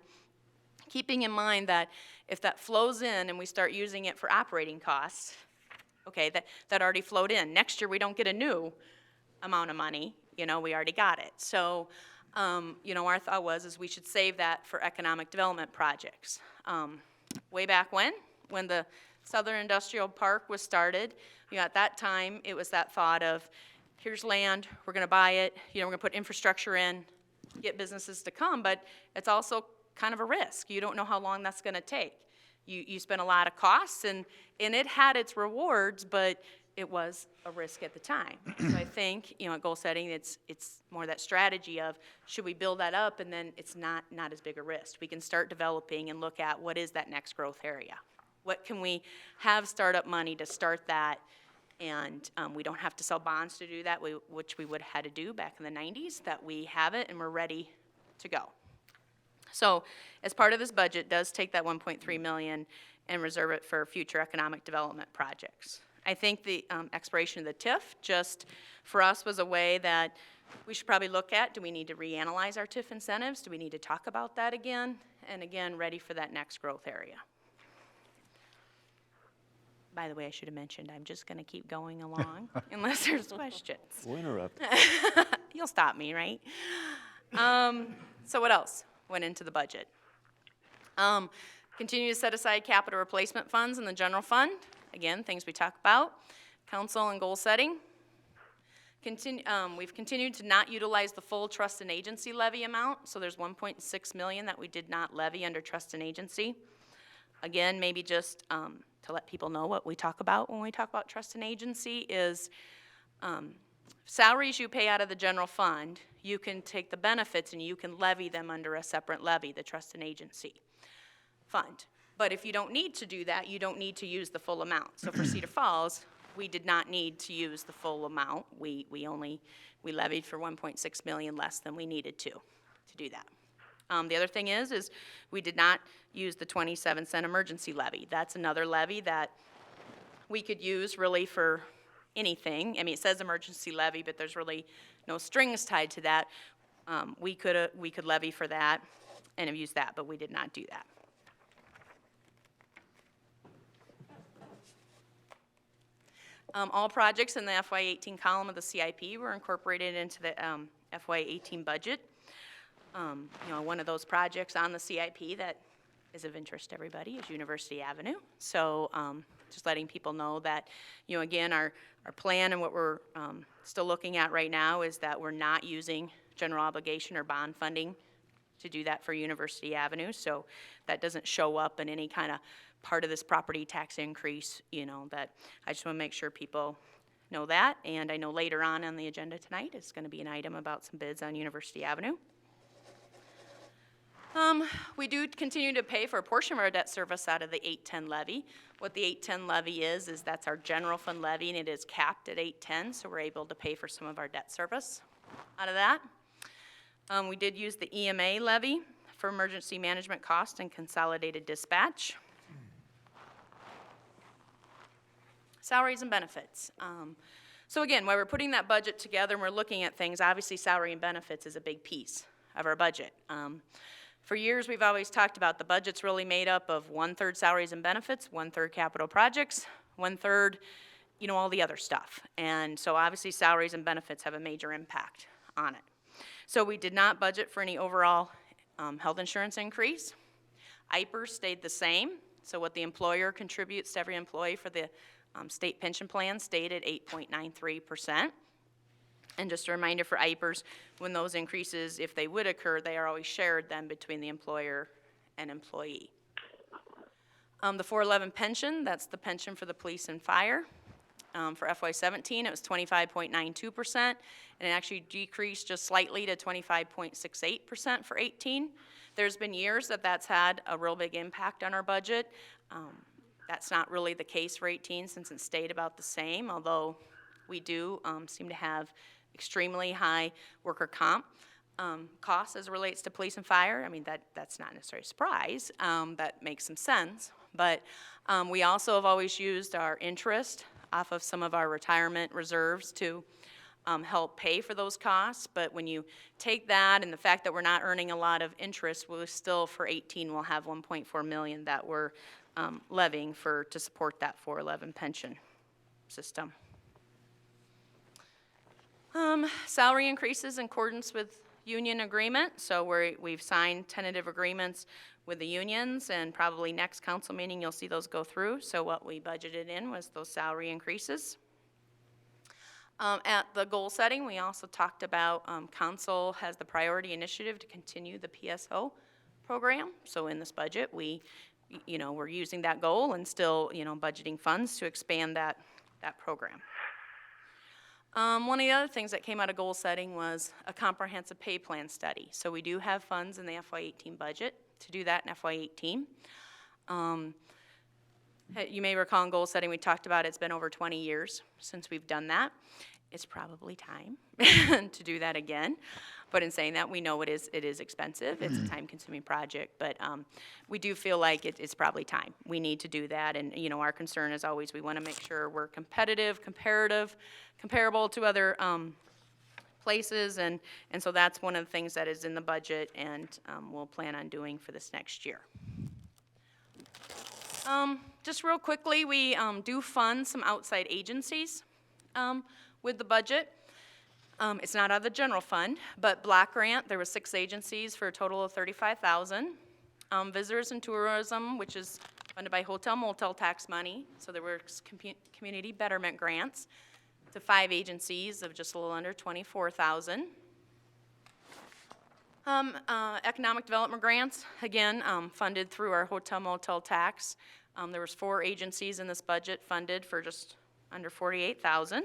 I: keeping in mind that if that flows in and we start using it for operating costs, okay, that already flowed in. Next year we don't get a new amount of money, we already got it. So, our thought was we should save that for economic development projects. Way back when the Southern Industrial Park was started, at that time, it was that thought of, here's land, we're gonna buy it, we're gonna put infrastructure in, get businesses to come, but it's also kind of a risk. You don't know how long that's gonna take. You spend a lot of costs, and it had its rewards, but it was a risk at the time. So I think, at goal setting, it's more that strategy of, should we build that up, and then it's not as big a risk. We can start developing and look at what is that next growth area. What can we have startup money to start that, and we don't have to sell bonds to do that, which we would have had to do back in the 90s, that we have it and we're ready to go. So as part of this budget, does take that $1.3 million and reserve it for future economic development projects. I think the expiration of the TIF just, for us, was a way that we should probably look at, do we need to reanalyze our TIF incentives? Do we need to talk about that again? And again, ready for that next growth area. By the way, I should have mentioned, I'm just going to keep going along unless there's questions.
J: We'll interrupt.
I: You'll stop me, right? So what else went into the budget? Continue to set aside capital replacement funds in the general fund. Again, things we talk about. Council and goal setting. We've continued to not utilize the full trust and agency levy amount, so there's $1.6 million that we did not levy under trust and agency. Again, maybe just to let people know what we talk about when we talk about trust and agency is salaries you pay out of the general fund, you can take the benefits and you can levy them under a separate levy, the trust and agency fund. But if you don't need to do that, you don't need to use the full amount. So for Cedar Falls, we did not need to use the full amount. We levied for 1.6 million less than we needed to do that. The other thing is we did not use the 27-cent emergency levy. That's another levy that we could use really for anything. I mean, it says emergency levy, but there's really no strings tied to that. We could levy for that and have used that, but we did not do that. All projects in the FY18 column of the CIP were incorporated into the FY18 budget. One of those projects on the CIP that is of interest to everybody is University Avenue. So just letting people know that, again, our plan and what we're still looking at right now is that we're not using general obligation or bond funding to do that for University Avenue. So that doesn't show up in any kind of part of this property tax increase, that I just want to make sure people know that. And I know later on the agenda tonight is going to be an item about some bids on University Avenue. We do continue to pay for a portion of our debt service out of the 810 levy. What the 810 levy is that's our general fund levy, and it is capped at 810, so we're able to pay for some of our debt service out of that. We did use the EMA levy for emergency management cost and consolidated dispatch. Salaries and benefits. So again, while we're putting that budget together and we're looking at things, obviously salary and benefits is a big piece of our budget. For years, we've always talked about the budget's really made up of 1/3 salaries and benefits, 1/3 capital projects, 1/3, all the other stuff. And so obviously salaries and benefits have a major impact on it. So we did not budget for any overall health insurance increase. IPERS stayed the same. So what the employer contributes to every employee for the state pension plan stayed at 8.93%. And just a reminder for IPERS, when those increases, if they would occur, they are always shared then between the employer and employee. The 411 pension, that's the pension for the police and fire. For FY17, it was 25.92%, and it actually decreased just slightly to 25.68% for 18. There's been years that's had a real big impact on our budget. That's not really the case for 18 since it stayed about the same, although we do seem to have extremely high worker comp costs as it relates to police and fire. I mean, that's not necessarily a surprise. That makes some sense. But we also have always used our interest off of some of our retirement reserves to help pay for those costs. But when you take that and the fact that we're not earning a lot of interest, we'll still, for 18, we'll have 1.4 million that we're levying to support that 411 pension system. Salary increases in accordance with union agreement. So we've signed tentative agreements with the unions, and probably next council meeting you'll see those go through. So what we budgeted in was those salary increases. At the goal setting, we also talked about council has the priority initiative to continue the PSO program. So in this budget, we're using that goal and still, budgeting funds to expand that program. One of the other things that came out of goal setting was a comprehensive pay plan study. So we do have funds in the FY18 budget to do that in FY18. You may recall in goal setting we talked about it's been over 20 years since we've done that. It's probably time to do that again. But in saying that, we know it is expensive. It's a time-consuming project, but we do feel like it's probably time. We need to do that, and our concern is always we want to make sure we're competitive, comparable to other places, and so that's one of the things that is in the budget, and we'll plan on doing for this next year. Just real quickly, we do fund some outside agencies with the budget. It's not out of the general fund, but block grant, there were 6 agencies for a total of $35,000. Visitors and tourism, which is funded by hotel motel tax money, so there were community betterment grants to 5 agencies of just a little under $24,000. Economic development grants, again, funded through our hotel motel tax There was 4 agencies in this budget funded for just under $48,000.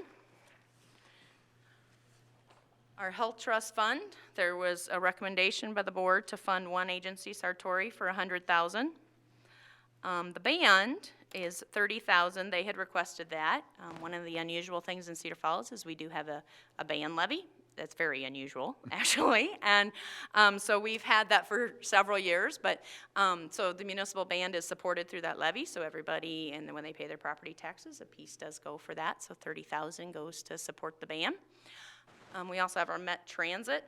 I: Our Health Trust Fund, there was a recommendation by the board to fund 1 agency, Sartori, for $100,000. The band is $30,000. They had requested that. One of the unusual things in Cedar Falls is we do have a band levy. That's very unusual, actually. And so we've had that for several years. But so the municipal band is supported through that levy. So everybody, and when they pay their property taxes, a piece does go for that. So $30,000 goes to support the band. We also have our Met Transit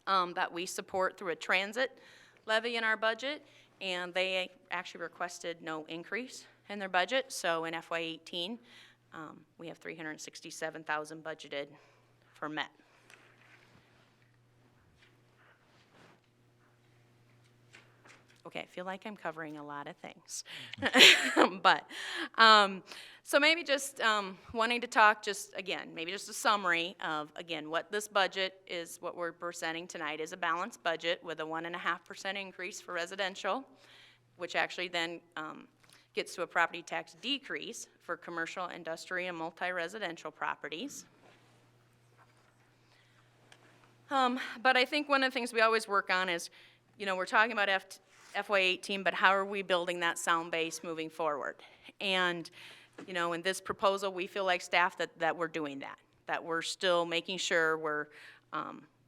I: that we support through a transit levy in our budget. And they actually requested no increase in their budget. So in FY18, we have $367,000 budgeted for Met. Okay, I feel like I'm covering a lot of things. But, so maybe just wanting to talk just, again, maybe just a summary of, again, what this budget is, what we're presenting tonight is a balanced budget with a 1.5% increase for residential, which actually then gets to a property tax decrease for commercial, industrial, and multi-residential properties. But I think one of the things we always work on is, you know, we're talking about FY18, but how are we building that sound base moving forward? And, you know, in this proposal, we feel like staff that we're doing that we're still making sure we're,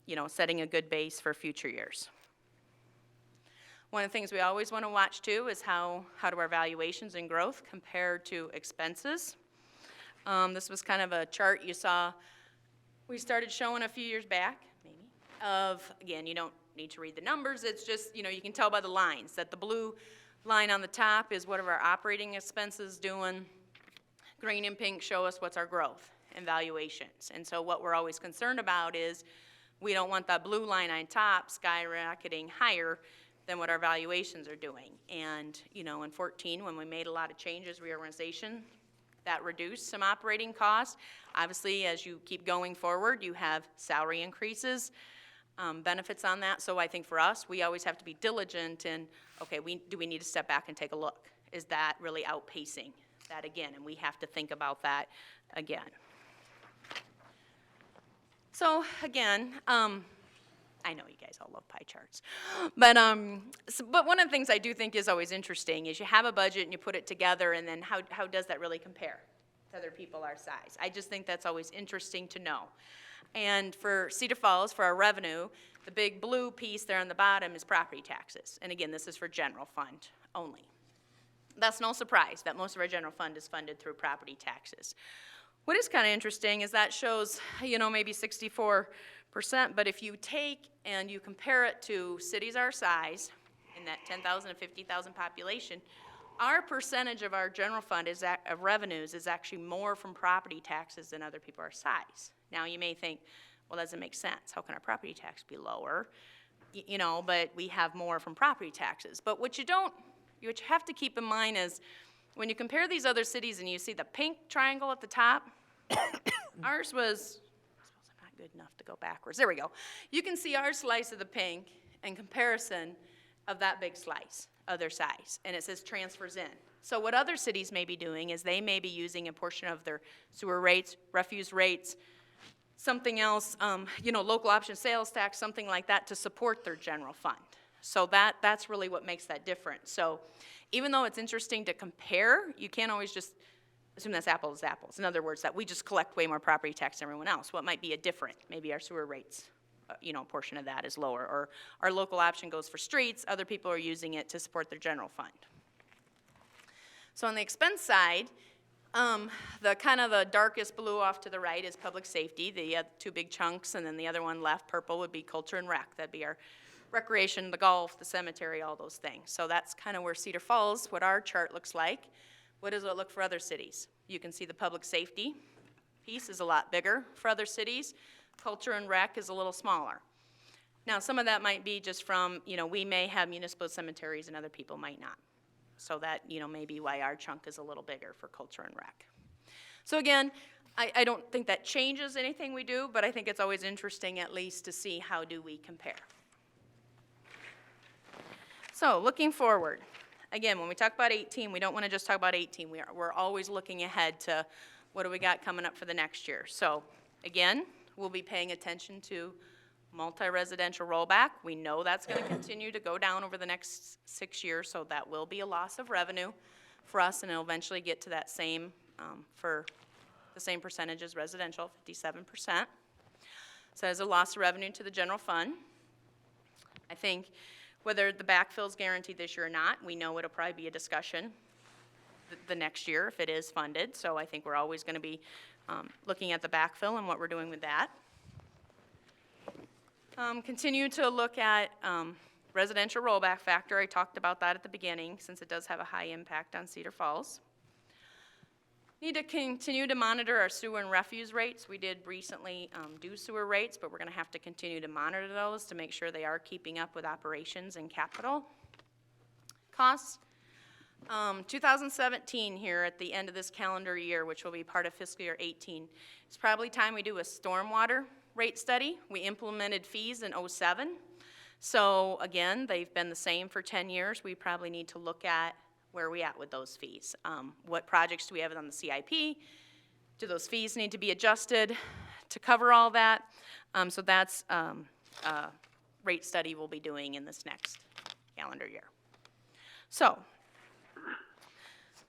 I: you know, setting a good base for future years. One of the things we always want to watch too is how do our valuations and growth compare to expenses. This was kind of a chart you saw we started showing a few years back, maybe, of, again, you don't need to read the numbers, it's just, you know, you can tell by the lines that the blue line on the top is what are our operating expenses doing. Green and pink show us what's our growth and valuations. And so what we're always concerned about is we don't want that blue line on top skyrocketing higher than what our valuations are doing. And, you know, in 14, when we made a lot of changes, reorganization, that reduced some operating costs. Obviously, as you keep going forward, you have salary increases, benefits on that. So I think for us, we always have to be diligent in, okay, do we need to step back and take a look? Is that really outpacing that again? And we have to think about that again. So again, I know you guys all love pie charts, but but one of the things I do think is always interesting is you have a budget and you put it together, and then how does that really compare to other people our size? I just think that's always interesting to know. And for Cedar Falls, for our revenue, the big blue piece there on the bottom is property taxes. And again, this is for general fund only. That's no surprise that most of our general fund is funded through property taxes. What is kind of interesting is that shows, you know, maybe 64%, but if you take and you compare it to cities our size, in that 10,000 to 50,000 population, our percentage of our general fund of revenues is actually more from property taxes than other people our size. Now you may think, well, that doesn't make sense. How can our property tax be lower? You know, but we have more from property taxes. But what you have to keep in mind is when you compare these other cities and you see the pink triangle at the top, ours was, I suppose I'm not good enough to go backwards. There we go. You can see our slice of the pink in comparison of that big slice, other size, and it says transfers in. So what other cities may be doing is they may be using a portion of their sewer rates, refuse rates, something else, you know, local option sales tax, something like that to support their general fund. So that's really what makes that different. So even though it's interesting to compare, you can't always just assume that's apples to apples. In other words, that we just collect way more property tax than everyone else. What might be a different, maybe our sewer rates, you know, a portion of that is lower, or our local option goes for streets, other people are using it to support their general fund. So on the expense side, the kind of the darkest blue off to the right is public safety, the two big chunks, and then the other one left, purple, would be culture and rec. That'd be our recreation, the golf, the cemetery, all those things. So that's kind of where Cedar Falls, what our chart looks like. What does it look for other cities? You can see the public safety piece is a lot bigger for other cities. Culture and rec is a little smaller. Now, some of that might be just from, you know, we may have municipal cemeteries and other people might not. So that, you know, may be why our chunk is a little bigger for culture and rec. So again, I don't think that changes anything we do, but I think it's always interesting at least to see how do we compare. So looking forward, again, when we talk about 18, we don't want to just talk about 18. We're always looking ahead to what do we got coming up for the next year. So again, we'll be paying attention to multi-residential rollback. We know that's going to continue to go down over the next 6 years, so that will be a loss of revenue for us, and it'll eventually get to that same, for the same percentage as residential, 57%. So there's a loss of revenue to the general fund. I think whether the backfill is guaranteed this year or not, we know it'll probably be a discussion the next year if it is funded. So I think we're always going to be looking at the backfill and what we're doing with that. Continue to look at residential rollback factor. I talked about that at the beginning since it does have a high impact on Cedar Falls. Need to continue to monitor our sewer and refuse rates. We did recently do sewer rates, but we're going to have to continue to monitor those to make sure they are keeping up with operations and capital costs. 2017 here at the end of this calendar year, which will be part of fiscal year 18, it's probably time we do a stormwater rate study. We implemented fees in '07. So again, they've been the same for 10 years. We probably need to look at where are we at with those fees. What projects do we have on the CIP? Do those fees need to be adjusted to cover all that? So that's a rate study we'll be doing in this next calendar year. So,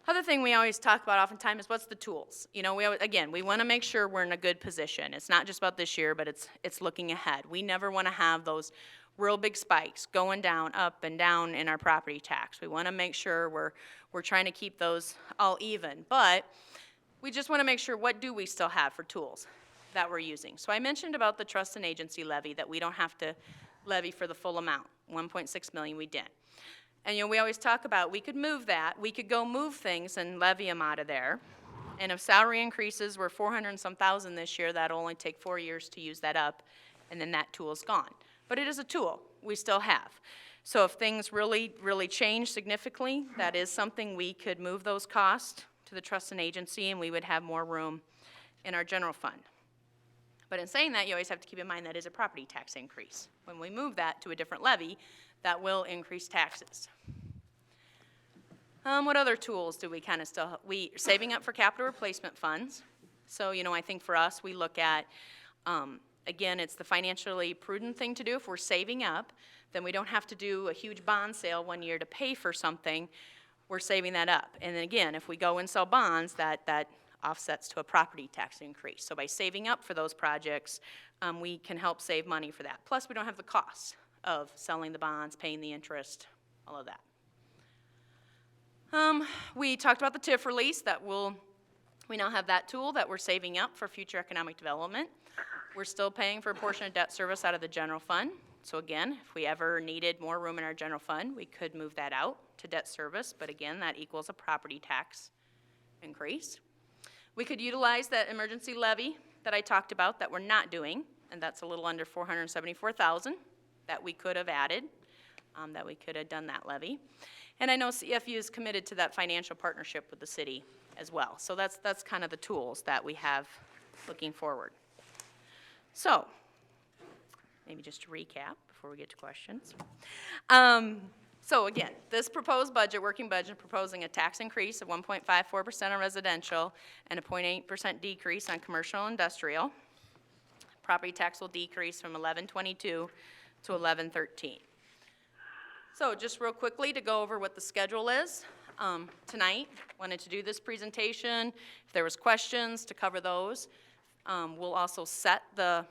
I: other thing we always talk about oftentimes is what's the tools? You know, we want to make sure we're in a good position. It's not just about this year, but it's looking ahead. We never want to have those real big spikes going down, up and down in our property tax. We want to make sure we're trying to keep those all even. But we just want to make sure, what do we still have for tools that we're using? So I mentioned about the trust and agency levy, that we don't have to levy for the full amount. 1.6 million we didn't. And, you know, we always talk about we could move that. We could go move things and levy them out of there. And if salary increases were 400 and some thousand this year, that'll only take 4 years to use that up, and then that tool's gone. But it is a tool we still have. So if things really, really change significantly, that is something we could move those costs to the trust and agency, and we would have more room in our general fund. But in saying that, you always have to keep in mind that is a property tax increase. When we move that to a different levy, that will increase taxes. What other tools do we kind of still, saving up for capital replacement funds. So, you know, I think for us, we look at, again, it's the financially prudent thing to do. If we're saving up, then we don't have to do a huge bond sale one year to pay for something. We're saving that up. And then again, if we go and sell bonds, that offsets to a property tax increase. So by saving up for those projects, we can help save money for that. Plus, we don't have the cost of selling the bonds, paying the interest, all of that. We talked about the TIF release. We now have that tool that we're saving up for future economic development. We're still paying for a portion of debt service out of the general fund. So again, if we ever needed more room in our general fund, we could move that out to debt service. But again, that equals a property tax increase. We could utilize that emergency levy that I talked about that we're not doing, and that's a little under $474,000 that we could have added, that we could have done that levy. And I know CFU is committed to that financial partnership with the city as well. So that's kind of the tools that we have looking forward. So, maybe just to recap before we get to questions. So again, this proposed budget, working budget, proposing a tax increase of 1.54% on residential and a 0.8% decrease on commercial and industrial. Property tax will decrease from 11.22 to 11.13. So just real quickly to go over what the schedule is. Tonight, wanted to do this presentation. If there was questions, to cover those. We'll also set the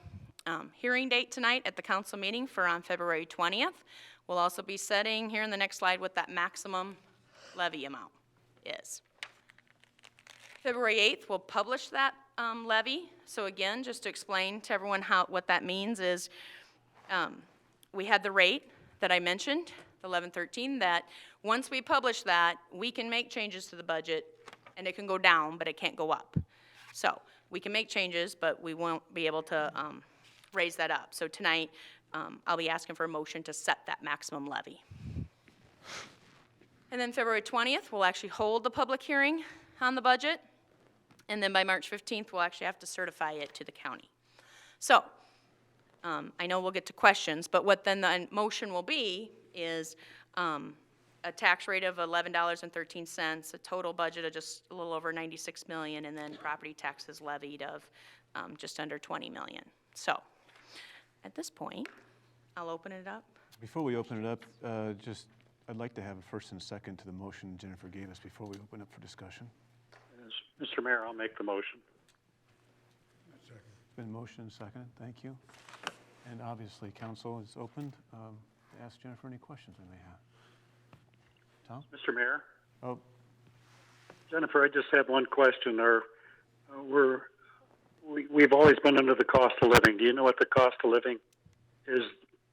I: hearing date tonight at the council meeting for on February 20th. We'll also be setting here in the next slide what that maximum levy amount is. February 8th, we'll publish that levy. So again, just to explain to everyone what that means is we had the rate that I mentioned, the 11.13, that once we publish that, we can make changes to the budget, and it can go down, but it can't go up. So we can make changes, but we won't be able to raise that up. So tonight, I'll be asking for a motion to set that maximum levy. And then February 20th, we'll actually hold the public hearing on the budget. And then by March 15th, we'll actually have to certify it to the county. So I know we'll get to questions, but what then the motion will be is a tax rate of $11.13, a total budget of just a little over 96 million, and then property taxes levied of just under 20 million. So, at this point, I'll open it up.
A: Before we open it up, I'd like to have a first and second to the motion Jennifer gave us before we open up for discussion.
J: Mr. Mayor, I'll make the motion.
A: Been motioned and seconded, thank you. And obviously, council is opened to ask Jennifer any questions we may have. Tom?
J: Mr. Mayor?
A: Oh,
J: Jennifer, I just have one question. We've always been under the cost of living. Do you know what the cost of living is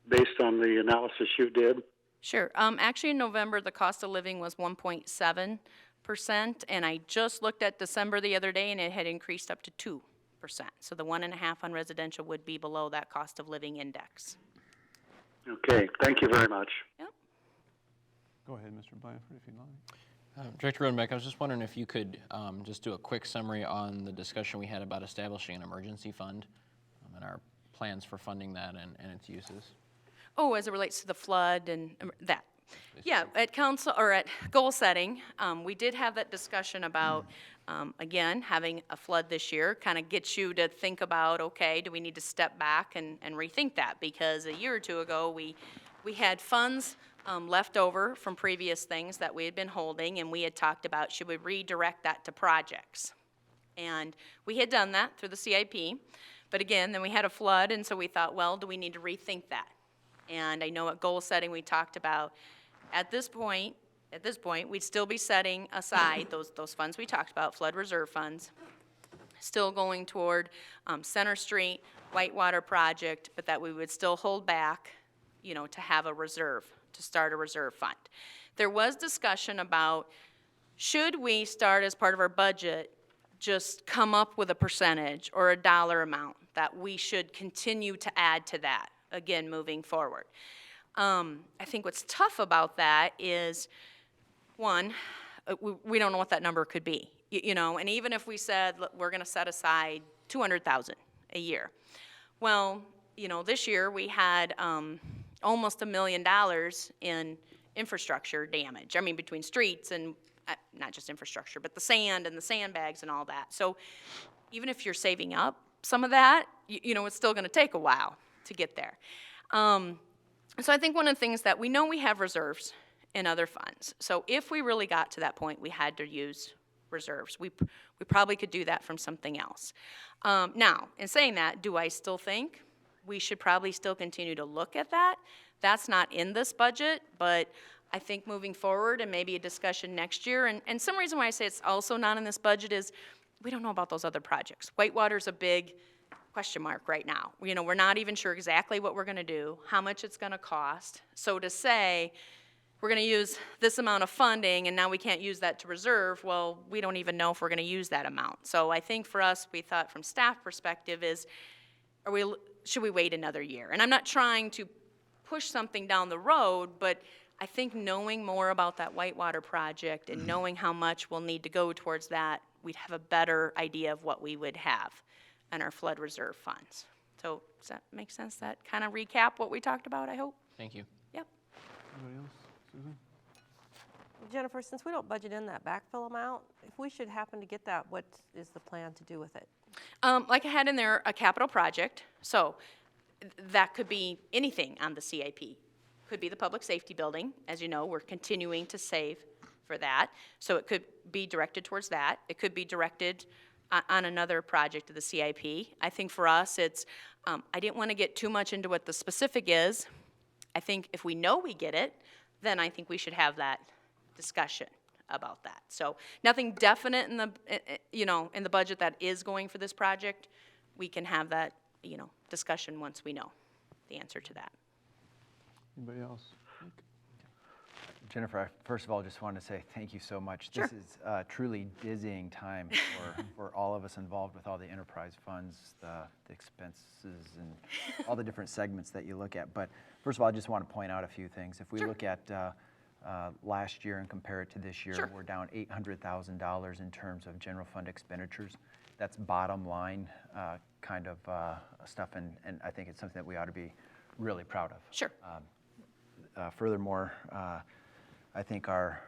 J: based on the analysis you did?
I: Sure. Actually, in November, the cost of living was 1.7%, and I just looked at December the other day, and it had increased up to 2%. So the 1.5 on residential would be below that cost of living index.
J: Okay, thank you very much.
I: Yep.
A: go ahead, Mr. Blanford, if you'd like.
H: Director Rodenbeck, I was just wondering if you could just do a quick summary on the discussion we had about establishing an emergency fund and our plans for funding that and its uses.
I: Oh, as it relates to the flood and that. Yeah, at council, or at goal setting, we did have that discussion about, again, having a flood this year kind of gets you to think about, okay, do we need to step back and rethink that? Because a year or two ago, we had funds left over from previous things that we had been holding, and we had talked about, should we redirect that to projects? And we had done that through the CIP, but again, then we had a flood, and so we thought, well, do we need to rethink that? And I know at goal setting, we talked about, at this point, we'd still be setting aside those funds we talked about, flood reserve funds, still going toward Center Street, Whitewater project, but that we would still hold back, you know, to have a reserve, to start a reserve fund. There was discussion about, should we start as part of our budget, just come up with a percentage or a dollar amount that we should continue to add to that, again, moving forward. I think what's tough about that is, one, we don't know what that number could be, you know, and even if we said, look, we're gonna set aside $200,000 a year. Well, you know, this year we had almost $1 million in infrastructure damage. I mean, between streets and, not just infrastructure, but the sand and the sandbags and all that. So even if you're saving up some of that, you know, it's still gonna take a while to get there. So I think one of the things that we know, we have reserves in other funds. So if we really got to that point, we had to use reserves. We probably could do that from something else. Now, in saying that, do I still think we should probably still continue to look at that? That's not in this budget, but I think moving forward and maybe a discussion next year, and some reason why I say it's also not in this budget is we don't know about those other projects. Whitewater's a big question mark right now. You know, we're not even sure exactly what we're gonna do, how much it's gonna cost. So to say, we're gonna use this amount of funding and now we can't use that to reserve, well, we don't even know if we're gonna use that amount. So I think for us, we thought from staff perspective is, should we wait another year? And I'm not trying to push something down the road, but I think knowing more about that Whitewater project and knowing how much we'll need to go towards that, we'd have a better idea of what we would have in our flood reserve funds. So does that make sense? That kind of recap what we talked about, I hope?
H: Thank you.
I: Yep.
A: Anybody else? Susan?
K: Jennifer, since we don't budget in that backfill amount, if we should happen to get that, what is the plan to do with it?
I: Like I had in there, a capital project, so that could be anything on the CIP. Could be the public safety building. As you know, we're continuing to save for that, so it could be directed towards that. It could be directed on another project of the CIP. I think for us, it's, I didn't want to get too much into what the specific is. I think if we know we get it, then I think we should have that discussion about that. So nothing definite in the, you know, in the budget that is going for this project. We can have that, you know, discussion once we know the answer to that.
A: Anybody else?
F: Jennifer, I first of all just want to say thank you so much.
I: Sure.
F: This is a truly dizzying time for all of us involved with all the enterprise funds, the expenses, and all the different segments that you look at. But first of all, I just want to point out a few things. If we look at last year and compare it to this year,
I: Sure.
F: we're down $800,000 in terms of general fund expenditures. That's bottom line kind of stuff, and I think it's something that we ought to be really proud of.
I: Sure.
F: Furthermore, I think our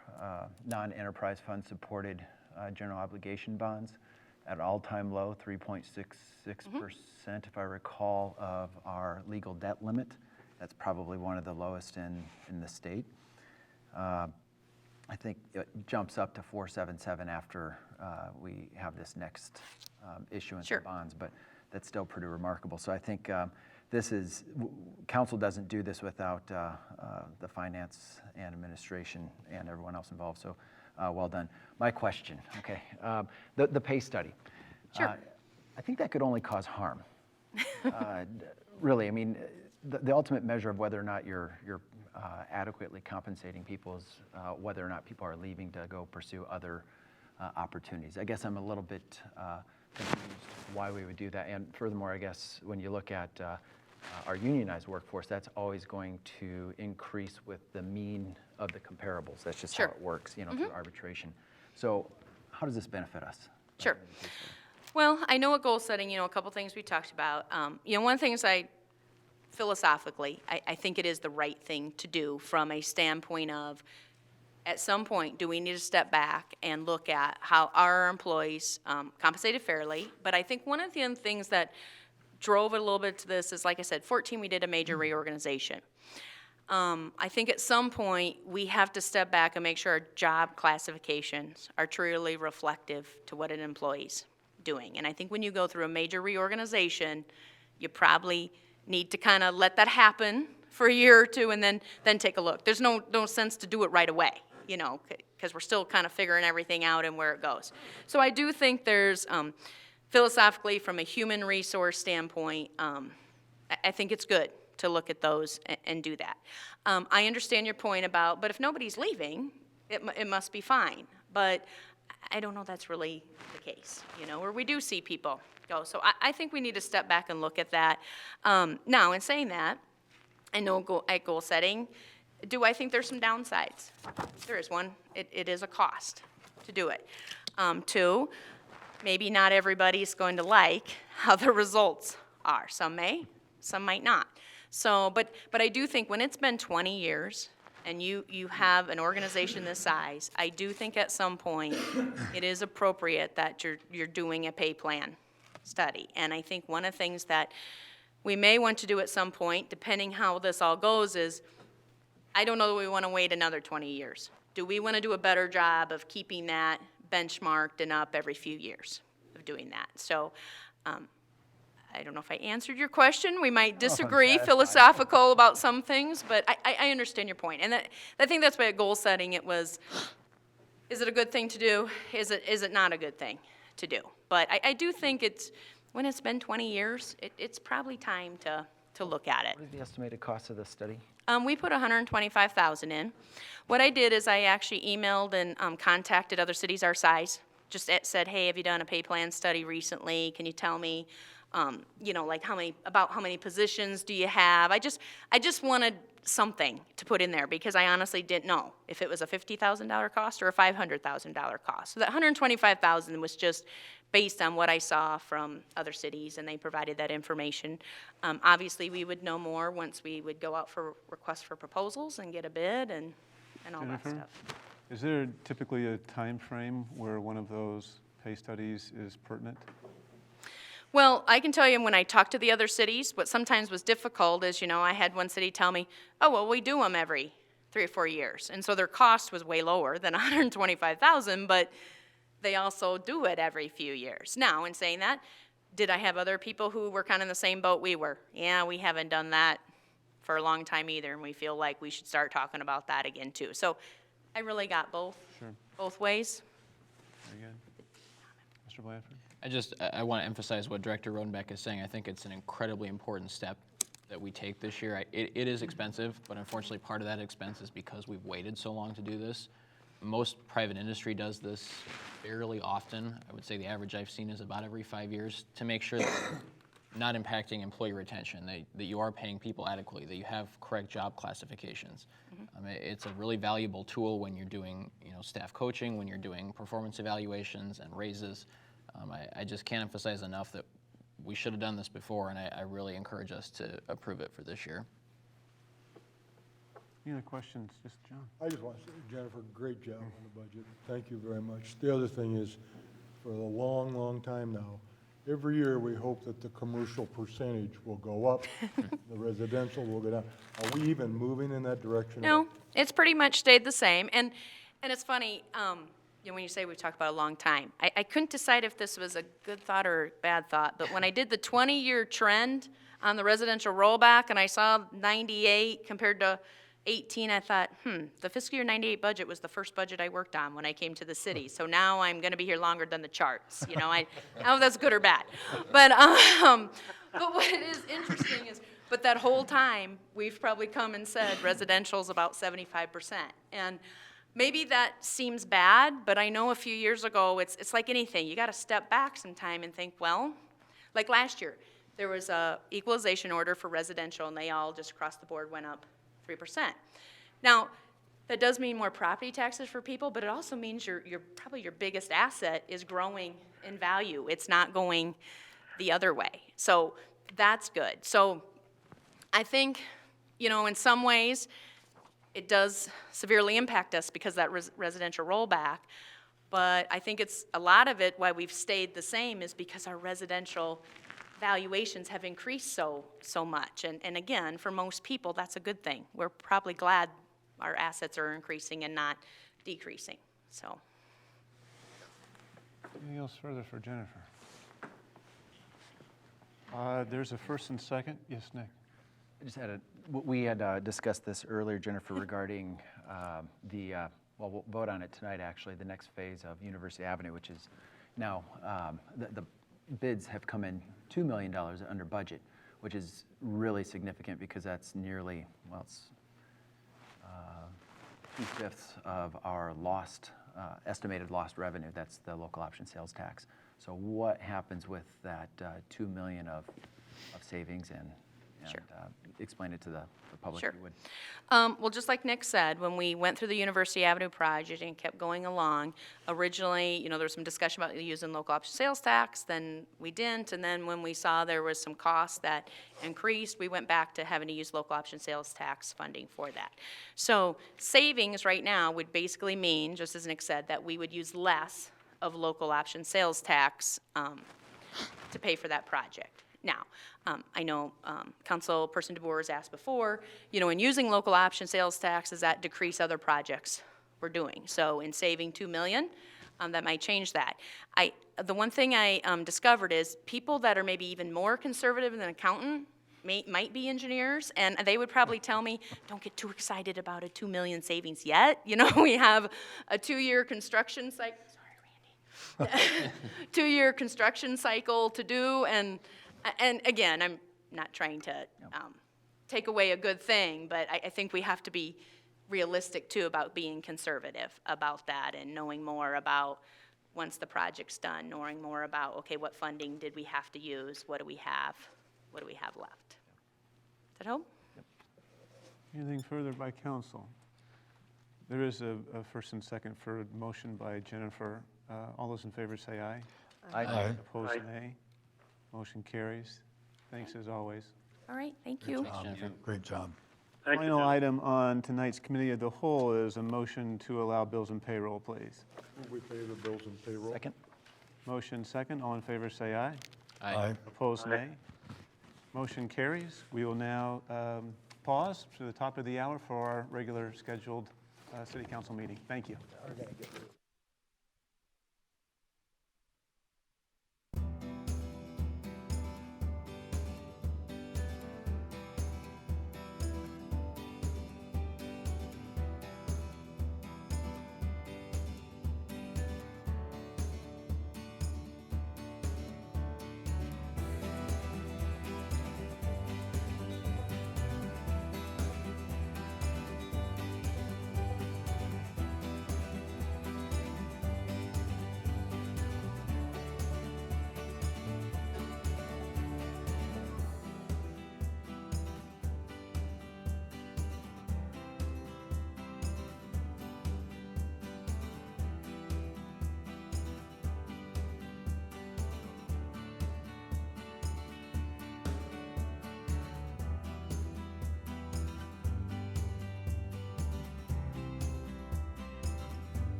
F: non-enterprise fund supported general obligation bonds at an all-time low, 3.66%, if I recall, of our legal debt limit. That's probably one of the lowest in the state. I think it jumps up to 4.77 after we have this next issuance
I: Sure.
F: of bonds, but that's still pretty remarkable. So I think council doesn't do this without the finance and administration and everyone else involved, so well done. My question, okay, the pay study.
I: Sure.
F: I think that could only cause harm. Really, I mean, the ultimate measure of whether or not you're adequately compensating people is whether or not people are leaving to go pursue other opportunities. I guess I'm a little bit confused why we would do that. And furthermore, I guess when you look at our unionized workforce, that's always going to increase with the mean of the comparables. That's just
I: Sure.
F: how it works, you know, through arbitration. So how does this benefit us?
I: Sure. Well, I know at goal setting, a couple things we talked about. One of the things philosophically, I think it is the right thing to do from a standpoint of, at some point, do we need to step back and look at how our employees compensated fairly? But I think one of the things that drove it a little bit to this is, like I said, 14, we did a major reorganization. I think at some point, we have to step back and make sure our job classifications are truly reflective to what an employee's doing. And I think when you go through a major reorganization, you probably need to kind of let that happen for a year or two and then take a look. There's no sense to do it right away, because we're still kind of figuring everything out and where it goes. So I do think there's, philosophically, from a human resource standpoint, I think it's good to look at those and do that. I understand your point about, but if nobody's leaving, it must be fine. But I don't know that's really the case, where we do see people go. So I think we need to step back and look at that. Now, in saying that, I know at goal setting, do I think there's some downsides? There is one. It is a cost to do it. Two, maybe not everybody's going to like how the results are. Some may, some might not. So, but I do think when it's been 20 years and you have an organization this size, I do think at some point it is appropriate that you're doing a pay plan study. And I think one of the things that we may want to do at some point, depending how this all goes, is I don't know that we want to wait another 20 years. Do we want to do a better job of keeping that benchmarked and up every few years of doing that? So I don't know if I answered your question. We might disagree philosophical about some things, but I understand your point. And I think that's why at goal setting it was, is it a good thing to do? Is it not a good thing to do? But I do think when it's been 20 years, it's probably time to look at it.
F: What is the estimated cost of this study?
I: We put $125,000 in. What I did is I actually emailed and contacted other cities our size. Just said, hey, have you done a pay plan study recently? Can you tell me, like how many positions do you have? I just wanted something to put in there because I honestly didn't know if it was a $50,000 cost or a $500,000 cost. So that $125,000 was just based on what I saw from other cities, and they provided that information. Obviously, we would know more once we would go out for requests for proposals and get a bid and all that
A: Jennifer?
I: stuff.
A: Is there typically a time frame where one of those pay studies is pertinent?
I: Well, I can tell you when I talked to the other cities, what sometimes was difficult is, I had one city tell me, oh, well, we do them every 3 or 4 years. And so their cost was way lower than $125,000, but they also do it every few years. Now, in saying that, did I have other people who were kind of in the same boat we were? Yeah, we haven't done that for a long time either, and we feel like we should start talking about that again too. So I really got both ways.
A: Very good. Mr. Blanford?
H: I want to emphasize what Director Rodenbeck is saying. I think it's an incredibly important step that we take this year. It is expensive, but unfortunately part of that expense is because we've waited so long to do this. Most private industry does this fairly often. I would say the average I've seen is about every 5 years to make sure that not impacting employee retention, that you are paying people adequately, that you have correct job classifications. It's a really valuable tool when you're doing staff coaching, when you're doing performance evaluations and raises. I just can't emphasize enough that we should have done this before, and I really encourage us to approve it for this year.
A: Any other questions? Just John?
L: I just want to say, Jennifer, great job on the budget. Thank you very much. The other thing is, for a long, long time now, every year we hope that the commercial percentage will go up, the residential will go down. Are we even moving in that direction?
I: No, it's pretty much stayed the same. And it's funny, when you say we've talked about a long time, I couldn't decide if this was a good thought or a bad thought, but when I did the 20-year trend on the residential rollback and I saw 98 compared to 18, I thought, the fiscal year 98 budget was the first budget I worked on when I came to the city. So now I'm going to be here longer than the charts. I don't know if that's good or bad. But what is interesting is, but that whole time, we've probably come and said residential's about 75%. And maybe that seems bad, but I know a few years ago, it's like anything. You got to step back sometime and think, well, like last year, there was a equalization order for residential, and they all just across the board went up 3%. Now, that does mean more property taxes for people, but it also means probably your biggest asset is growing in value. It's not going the other way. So that's good. So I think, in some ways, it does severely impact us because of that residential rollback. But I think it's a lot of it, why we've stayed the same, is because our residential valuations have increased so much. And again, for most people, that's a good thing. We're probably glad our assets are increasing and not decreasing. So.
A: Anything else further for Jennifer? There's a first and second. Yes, Nick.
F: I just had we had discussed this earlier, Jennifer, regarding well, we'll vote on it tonight, actually, the next phase of University Avenue, which is now, the bids have come in $2 million under budget, which is really significant because that's nearly, well, it's 2/5 of our estimated lost revenue. That's the local option sales tax. So what happens with that $2 million of savings, and
I: Sure.
F: Explain it to the public,
I: Sure.
F: if you would.
I: Well, just like Nick said, when we went through the University Avenue project and kept going along, originally, there was some discussion about using local option sales tax, then we didn't, and then when we saw there was some costs that increased, we went back to having to use local option sales tax funding for that. So savings right now would basically mean, just as Nick said, that we would use less of local option sales tax to pay for that project. Now, I know Councilperson DeBoer has asked before, in using local option sales tax, does that decrease other projects we're doing? So in saving $2 million, that might change that. The one thing I discovered is people that are maybe even more conservative than an accountant might be engineers, and they would probably tell me, don't get too excited about a $2 million savings yet. We have a 2-year construction cycle. Sorry, Randy. 2-year construction cycle to do, and again, I'm not trying to take away a good thing, but I think we have to be realistic too about being conservative about that and knowing more about, once the project's done, knowing more about, okay, what funding did we have to use? What do we have? What do we have left? Does that help?
A: Anything further by council? There is a first and second for motion by Jennifer. All those in favor say aye.
D: Aye.
A: Opposed, nay. Motion carries. Thanks as always.
I: All right, thank you.
D: Great job.
J: Thank you,
A: Final
J: John.
A: item on tonight's committee of the whole is a motion to allow bills and payroll, please.
L: We pay the bills and payroll.
F: Second?
A: Motion second. All in favor say aye.
D: Aye.
A: Opposed, nay. Motion carries. We will now pause to the top of the hour for our regular scheduled city council meeting. Thank you.